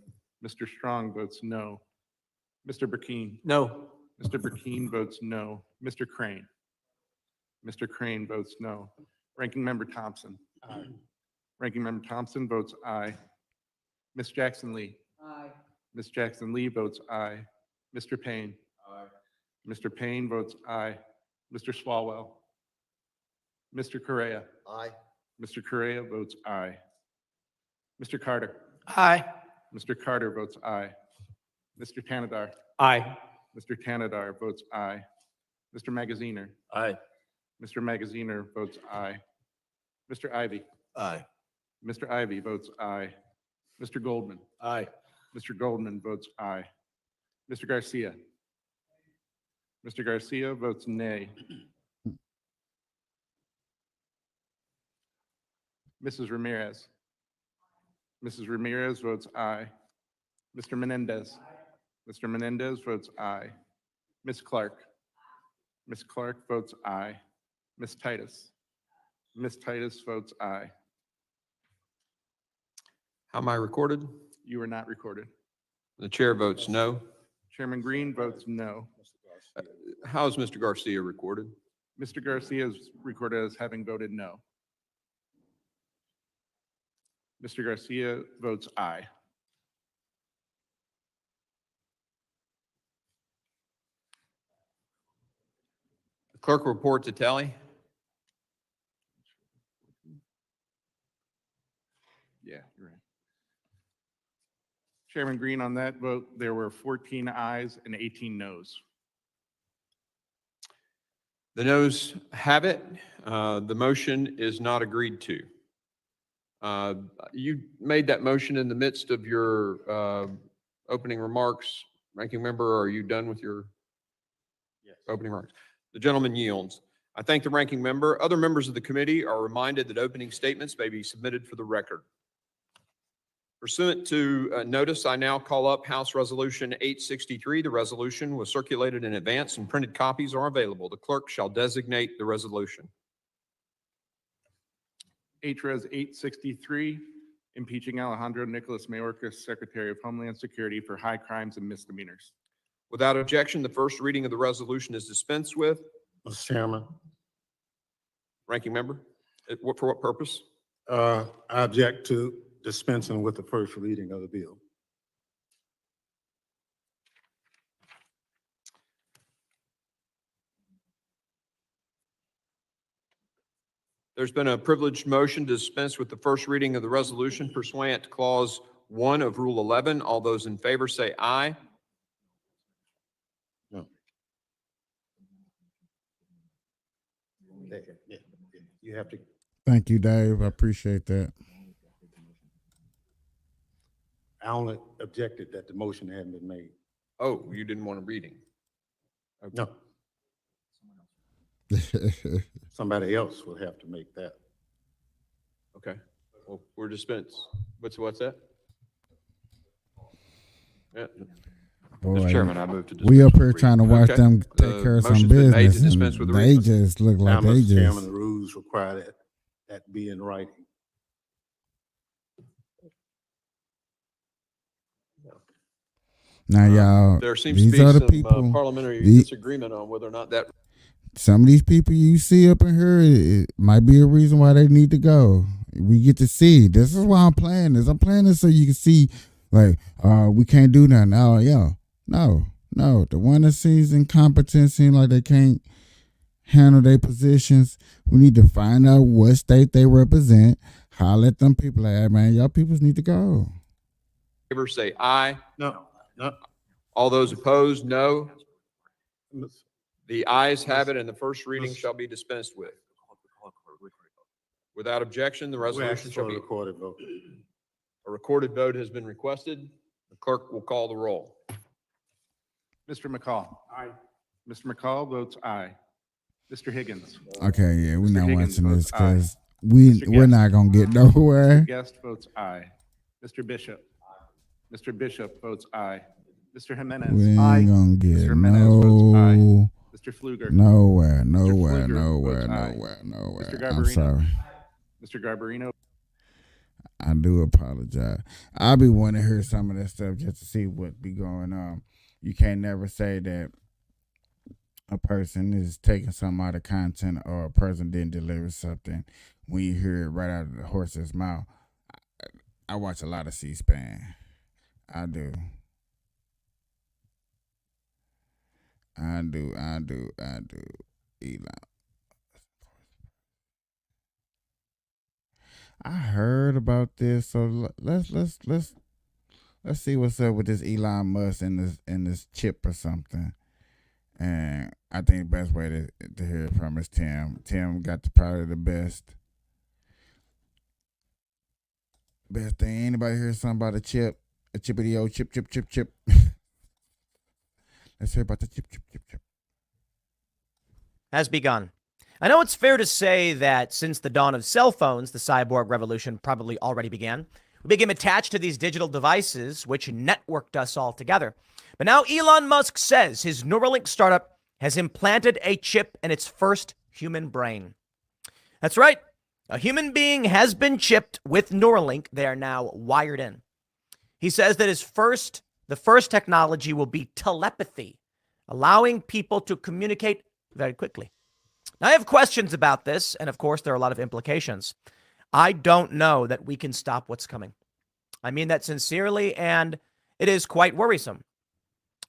Mr. Strong votes no. Mr. Burkeen. No. Mr. Burkeen votes no. Mr. Crane. Mr. Crane votes no. Ranking Member Thompson. Aye. Ranking Member Thompson votes aye. Miss Jackson Lee. Aye. Miss Jackson Lee votes aye. Mr. Payne. Aye. Mr. Payne votes aye. Mr. Swalwell. Mr. Correa. Aye. Mr. Correa votes aye. Mr. Carter. Aye. Mr. Carter votes aye. Mr. Tanadar. Aye. Mr. Tanadar votes aye. Mr. Magaziner. Aye. Mr. Magaziner votes aye. Mr. Ivy. Aye. Mr. Ivy votes aye. Mr. Goldman. Aye. Mr. Goldman votes aye. Mr. Garcia. Mr. Garcia votes nay. Mrs. Ramirez. Mrs. Ramirez votes aye. Mr. Menendez. Mr. Menendez votes aye. Ms. Clark. Ms. Clark votes aye. Ms. Titus. Ms. Titus votes aye. How am I recorded? You are not recorded. The chair votes no. Chairman Green votes no. How is Mr. Garcia recorded? Mr. Garcia is recorded as having voted no. Mr. Garcia votes aye. The clerk reports a tally. Yeah, you're right. Chairman Green, on that vote, there were 14 ayes and 18 noes. The noes have it. The motion is not agreed to. You made that motion in the midst of your opening remarks. Ranking Member, are you done with your opening remarks? The gentleman yields. I thank the ranking member. Other members of the committee are reminded that opening statements may be submitted for the record. Pursuant to notice, I now call up House Resolution 863. The resolution was circulated in advance and printed copies are available. The clerk shall designate the resolution. HRES 863, impeaching Alejandro Nicolas Mayorkas, Secretary of Homeland Security for high crimes and misdemeanors. Without objection, the first reading of the resolution is dispensed with. Mr. Chairman, Ranking member, for what purpose? I object to dispensing with the first reading of the bill. There's been a privileged motion to dispense with the first reading of the resolution pursuant to Clause 1 of Rule 11. All those in favor say aye. No. You have to. Thank you, Dave. I appreciate that. I only objected that the motion hadn't been made. Oh, you didn't want a reading? Okay. No. Somebody else will have to make that. Okay. Well, we're dispensed. What's that? Yeah. Boy, Mr. Chairman, I move to dispense. we up with here the trying to reading. watch Okay. them take care of some Motion's been made to business, dispense and with the they reading. just look like Now, they Mr. Chairman, just. the rules require that be in writing. Now, y'all, There seems to these be are the some people. parliamentary the- disagreement on whether or not that. Some of these people you see up in here, it might be a reason why they need to go. We get to see. This is why I'm playing this. I'm playing this so you can see, like, we can't do nothing. Oh, yeah. No. The one that sees incompetence, seem like they can't handle their positions. We need to find out what state they represent. Holler at them people. Like, hey, man, y'all peoples need to go. Favor say aye. No. All those opposed, no. The ayes have it, and the first reading shall be dispensed with. Without objection, the We resolution asked shall for a be. recorded vote. A recorded vote has been requested. The clerk will call the roll. Mr. McCall. Aye. Mr. McCall votes aye. Mr. Higgins. Okay, yeah, we're Mr. not Higgins watching votes this because aye. we're Mr. not Guest. going to get nowhere. Mr. Guest votes aye. Mr. Bishop. Mr. Bishop votes aye. Mr. Jimenez. We ain't gonna get Mr. Jimenez votes aye. no, Mr. Fluger. nowhere. Fluger votes aye. Mr. I'm Garbarino. sorry. Mr. Garbarino. I do apologize. I'll be wanting to hear some of that stuff just to see what be going on. You can't never say that a person is taking something out of content or a person didn't deliver something when you hear it right out of the horse's mouth. I watch a lot of C-SPAN. I do. Elon. I heard about this, so let's see what's up with this Elon Musk and this chip or something. And I think the best way to hear it from is Tim. Tim got probably the best thing. Anybody hear something about a chip? A chippity-o, chip. Let's hear about the chip. Has begun. I know it's fair to say that since the dawn of cell phones, the cyborg revolution probably already began. We became attached to these digital devices, which networked us all together. But now Elon Musk says his Neuralink startup has implanted a chip in its first human brain. That's right. A human being has been chipped with Neuralink. They are now wired in. He says that the first technology will be telepathy, allowing people to communicate very quickly. Now, I have questions about this, and of course, there are a lot of implications. I don't know that we can stop what's coming. I mean that sincerely, and it is quite worrisome,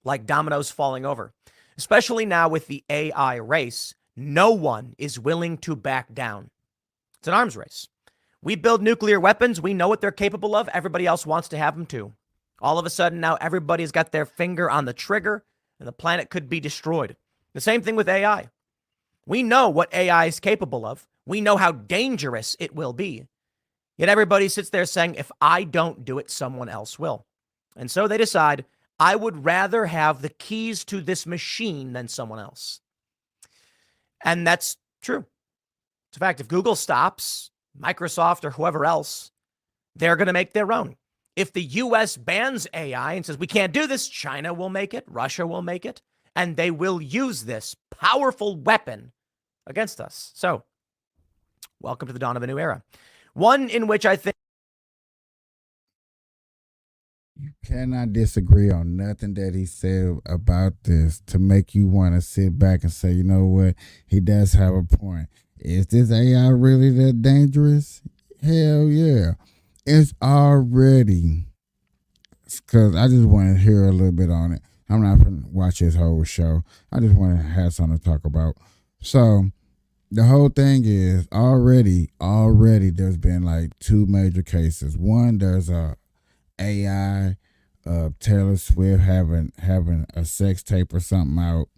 like dominoes falling over, especially now with the AI race. No one is willing to back down. It's an arms race. We build nuclear weapons. We know what they're capable of. Everybody else wants to have them too. All of a sudden, now everybody's got their finger on the trigger, and the planet could be destroyed. The same thing with AI. We know what AI is capable of. We know how dangerous it will be. Yet everybody sits there saying, if I don't do it, someone else will. And so they decide, I would rather have the keys to this machine than someone else. And that's True. It's a fact. If Google stops, Microsoft or whoever else, they're going to make their own. If the U.S. bans AI and says we can't do this, China will make it, Russia will make it, and they will use this powerful weapon against us. So, welcome to the dawn of a new era. One in which I think you cannot disagree on nothing that he said about this to make you want to sit back and say, you know what, he does have a point. Is this AI really that dangerous? Hell yeah. It's already, because I just want to hear a little bit on it. I'm not going to watch his whole show. I just want to have something to talk about. So the whole thing is already there's been like 2 major cases. One, there's a AI Taylor Swift having a sex tape or something out,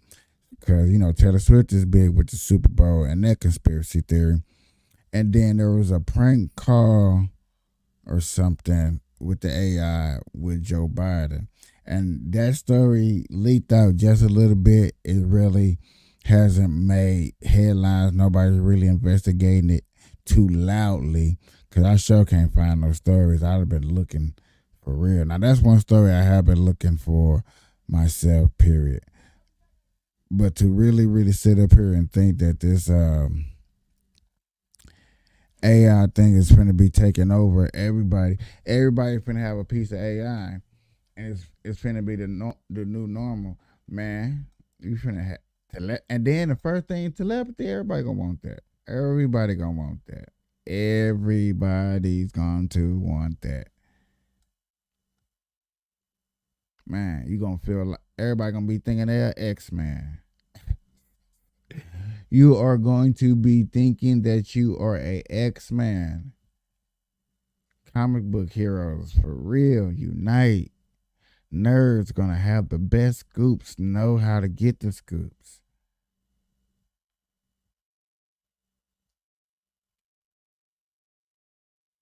because Taylor Swift is big with the Super Bowl and that conspiracy theory. And then there was a prank call or something with the AI with Joe Biden, and that story leaked out just a little bit. It really hasn't made headlines. Nobody's really investigating it too loudly, because I sure can't find no stories. I've been looking for real. Now that's one story I have been looking for myself, period. But to really sit up here and think that this AI thing is going to be taking over everybody's going to have a piece of AI, and it's going to be the new normal, man. You finna have and then the first thing, telepathy. Everybody gonna want that. Everybody gonna want that. Everybody's going to want that. Man, you gonna feel like everybody gonna be thinking they're X-Man. You are going to be thinking that you are a X-Man. Comic book heroes, for real, unite. Nerds gonna have the best scoops, know how to get the scoops.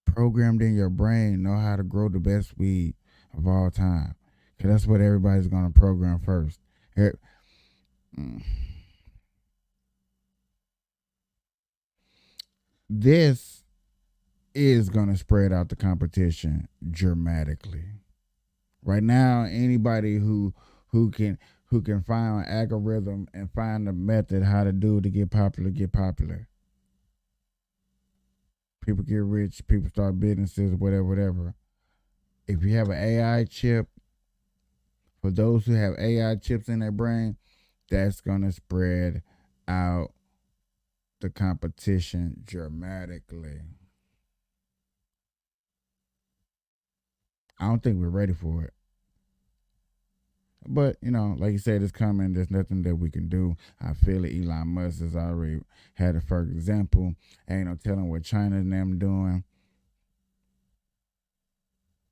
Programmed in your brain, know how to grow the best weed of all time. Because that's what everybody's gonna program first. This is going to spread out the competition dramatically. Right now, anybody who can find an algorithm and find a method how to do it to get popular. People get rich, people start businesses, whatever. If you have an AI chip, for those who have AI chips in their brain, that's going to spread out the competition dramatically. I don't think we're ready for it. But, like you said, it's coming. There's nothing that we can do. I feel it. Elon Musk has already had a first example. Ain't no telling what China and them doing.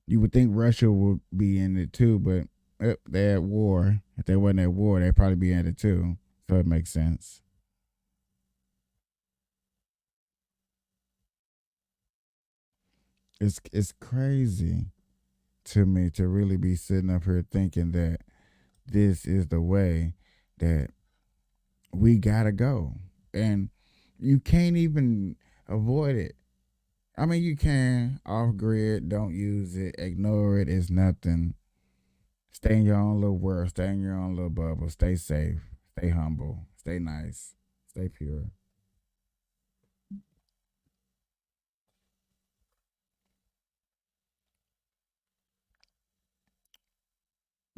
You would think Russia would be in it too, but they're at war. If they wasn't at war, they'd probably be in it too. So it makes sense. It's crazy to me to really be sitting up here thinking that this is the way that we gotta go. And you can't even avoid it. I mean, you can off grid, don't use it, ignore it, it's nothing. Stay in your own little world, stay in your own little bubble, stay safe, stay humble, stay nice, stay pure.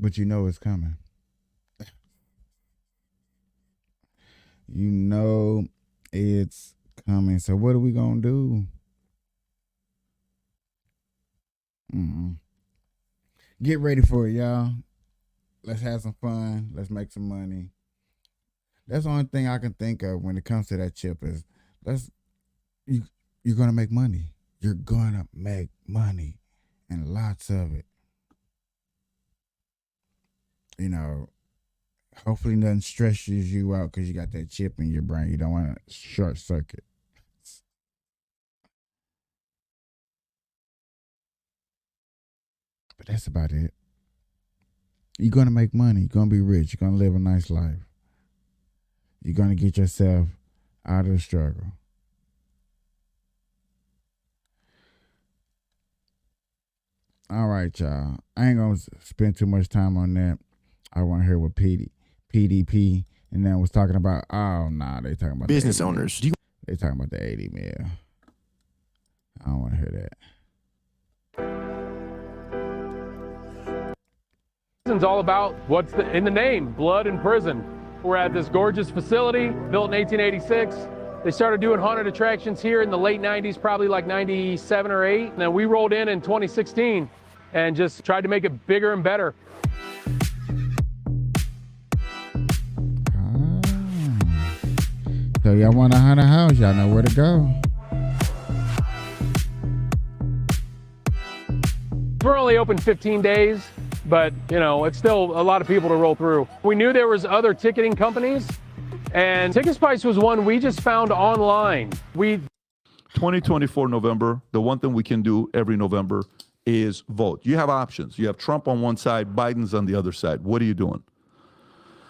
But it's coming. It's coming. So what are we going to do? Get ready for it, y'all. Let's have some fun. Let's make some money. That's the only thing I can think of when it comes to that chip is you're going to make money. You're going to make money, and lots of it. Hopefully nothing stresses you out because you got that chip in your brain. You don't want to short circuit. But that's about it. You're going to make money. You're going to be rich. You're going to live a nice life. You're going to get yourself out of the struggle. All right, y'all. I ain't gonna spend too much time on that. I want to hear what PDP and then was talking about. Oh, nah, they talking about Business the 80 owners. mil. They talking about the 80 mil. I don't want to hear that. Prison's all about what's in the name, blood and prison. We're at this gorgeous facility built in 1886. They started doing haunted attractions here in the late 90s, probably like 97 or 8. And then we rolled in 2016 and just tried to make it bigger and better. So y'all want a haunted house, y'all know where to go. We're only open 15 days, but it's still a lot of people to roll through. We knew there was other ticketing companies, and Ticket Spice was one we just found online. 2024 November, the one thing we can do every November is vote. You have options. You have Trump on one side, Biden's on the other side. What are you doing?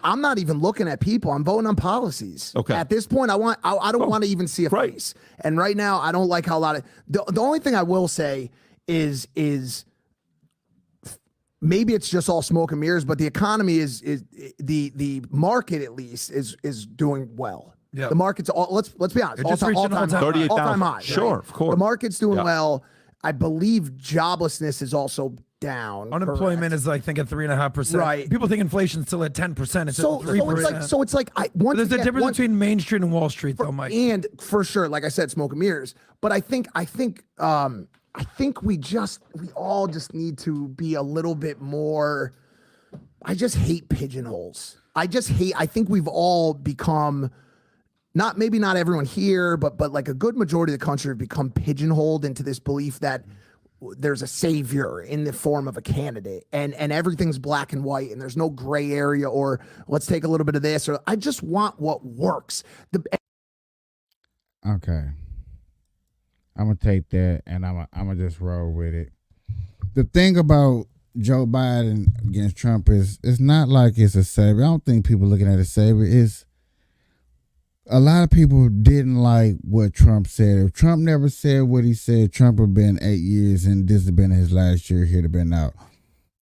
I'm not even looking at people. I'm voting on policies. Okay. At this point, I don't want to even see a face. And right now, I don't like how a lot of the only thing I will say is maybe it's just all smoke and mirrors, but the economy is the market at least is doing well. Yeah. The market's all let's be honest, It just reached an all-time high. 38,000. all-time high. Sure, of course. The market's doing Yeah. well. I believe joblessness is also down. Unemployment is like, think at 3.5%. Right. People think inflation's still at 10%. It's at 3%. So it's like once But there's a again, difference between Main Street and Wall Street, though, Mike. And for sure, like I said, smoke and mirrors. But I think we all just need to be a little bit more. I just hate pigeonholes. I think we've all become maybe not everyone here, but like a good majority of the country have become pigeonholed into this belief that there's a savior in the form of a candidate and everything's black and white and there's no gray area or let's take a little bit of this or I just want what works. Okay. I'm gonna take that and I'm gonna just roll with it. The thing about Joe Biden against Trump is it's not like it's a savior. I don't think people looking at a savior. It's a lot of people didn't like what Trump said. If Trump never said what he said, Trump would have been 8 years and this had been his last year, he'd have been out.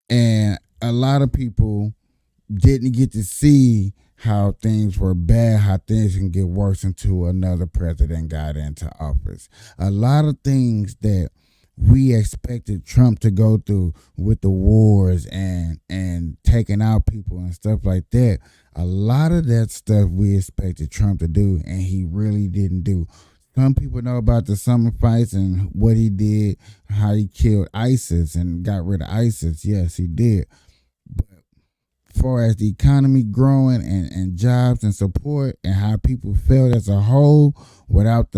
And a lot of people didn't get to see how things were bad, how things can get worse until another president got into office. A lot of things that we expected Trump to go through with the wars and taking out people and stuff like that, a lot of that stuff we expected Trump to do, and he really didn't do. Some people know about the summer fights and what he did, how he killed ISIS and got rid of ISIS. Yes, he did. But as far as the economy growing and jobs and support and how people felt as a whole without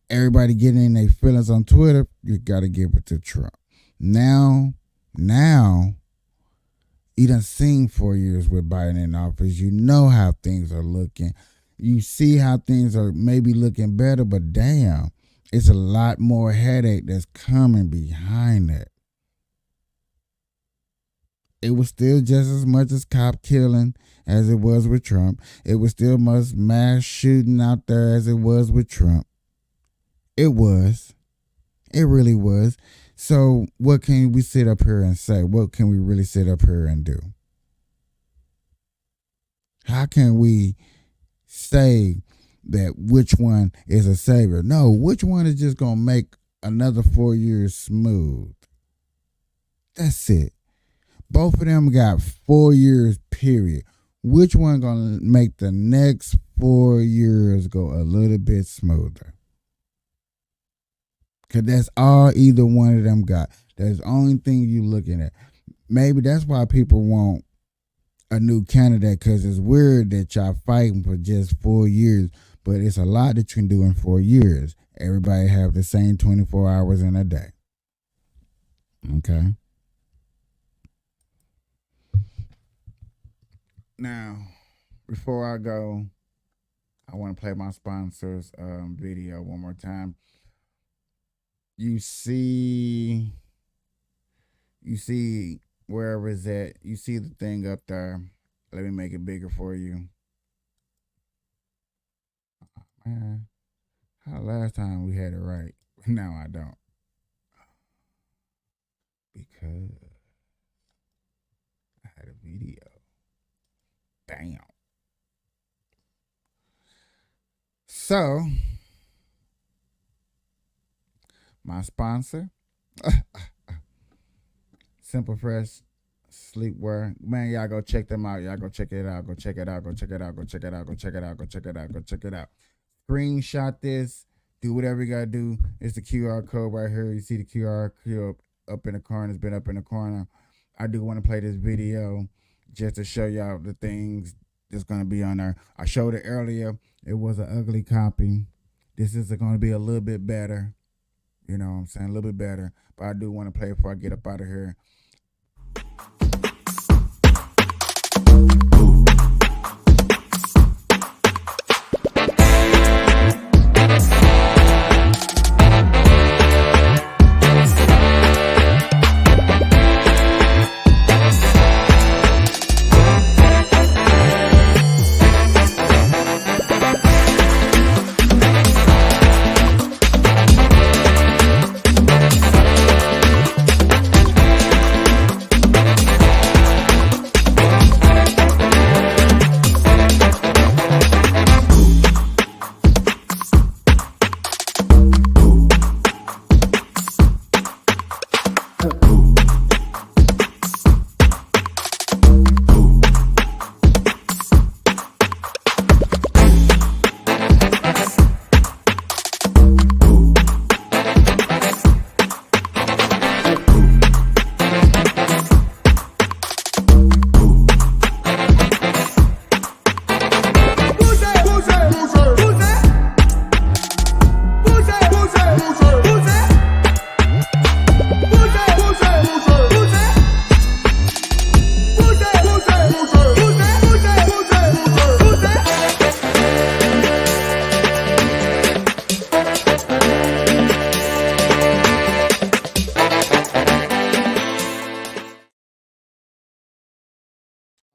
everybody getting in their feelings on Twitter, you got to give it to Trump. Now, he done seen 4 years with Biden in office. You know how things are looking. You see how things are maybe looking better, but damn, it's a lot more headache that's coming behind that. It was still just as much as cop killing as it was with Trump. It was still much mass shooting out there as it was with Trump. It was. It really was. So what can we sit up here and say? What can we really sit up here and do? How can we say that which one is a savior? No, which one is just going to make another 4 years smooth? That's it. Both of them got 4 years, period. Which one going to make the next 4 years go a little bit smoother? Because that's all either one of them got. That's the only thing you looking at. Maybe that's why people want a new candidate, because it's weird that y'all fighting for just 4 years, but it's a lot that you can do in 4 years. Everybody have the same 24 hours in a day. Okay? Now, before I go, I want to play my sponsor's video one more time. You see wherever it's at, you see the thing up there. Let me make it bigger for you. Man, how last time we had it right? Now I don't. Because I had a video. Damn. So, my sponsor, Simple Fresh Sleepwear. Man, y'all go check them out. Y'all go check it out. Go check it out. Go check it out. Go check it out. Go check it out. Go check it out. Go check it out. Screenshot this. Do whatever you gotta do. It's the QR code right here. You see the QR code up in the corner. It's been up in the corner. I do want to play this video just to show y'all the things that's gonna be on there. I showed it earlier. It was an ugly copy. This is gonna be a little bit better. You know what I'm saying? A little bit better. But I do want to play before I get up out of here.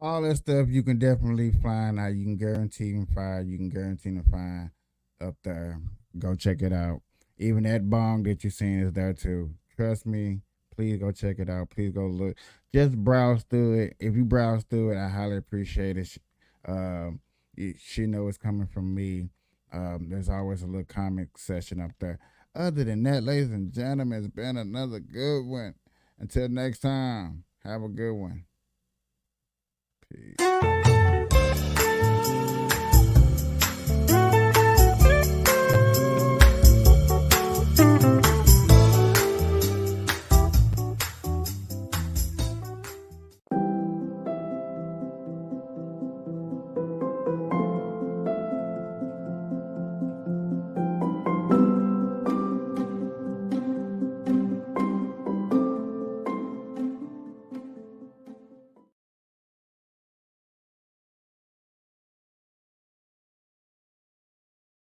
All that stuff you can definitely find out. You can guarantee and find. You can guarantee to find up there. Go check it out. Even that bong that you're seeing is there too. Trust me. Please go check it out. Please go look. Just browse through it. If you browse through it, I highly appreciate it. She know it's coming from me. There's always a little comment section up there. Other than that, ladies and gentlemen, it's been another good one. Until next time, have a good one. Peace.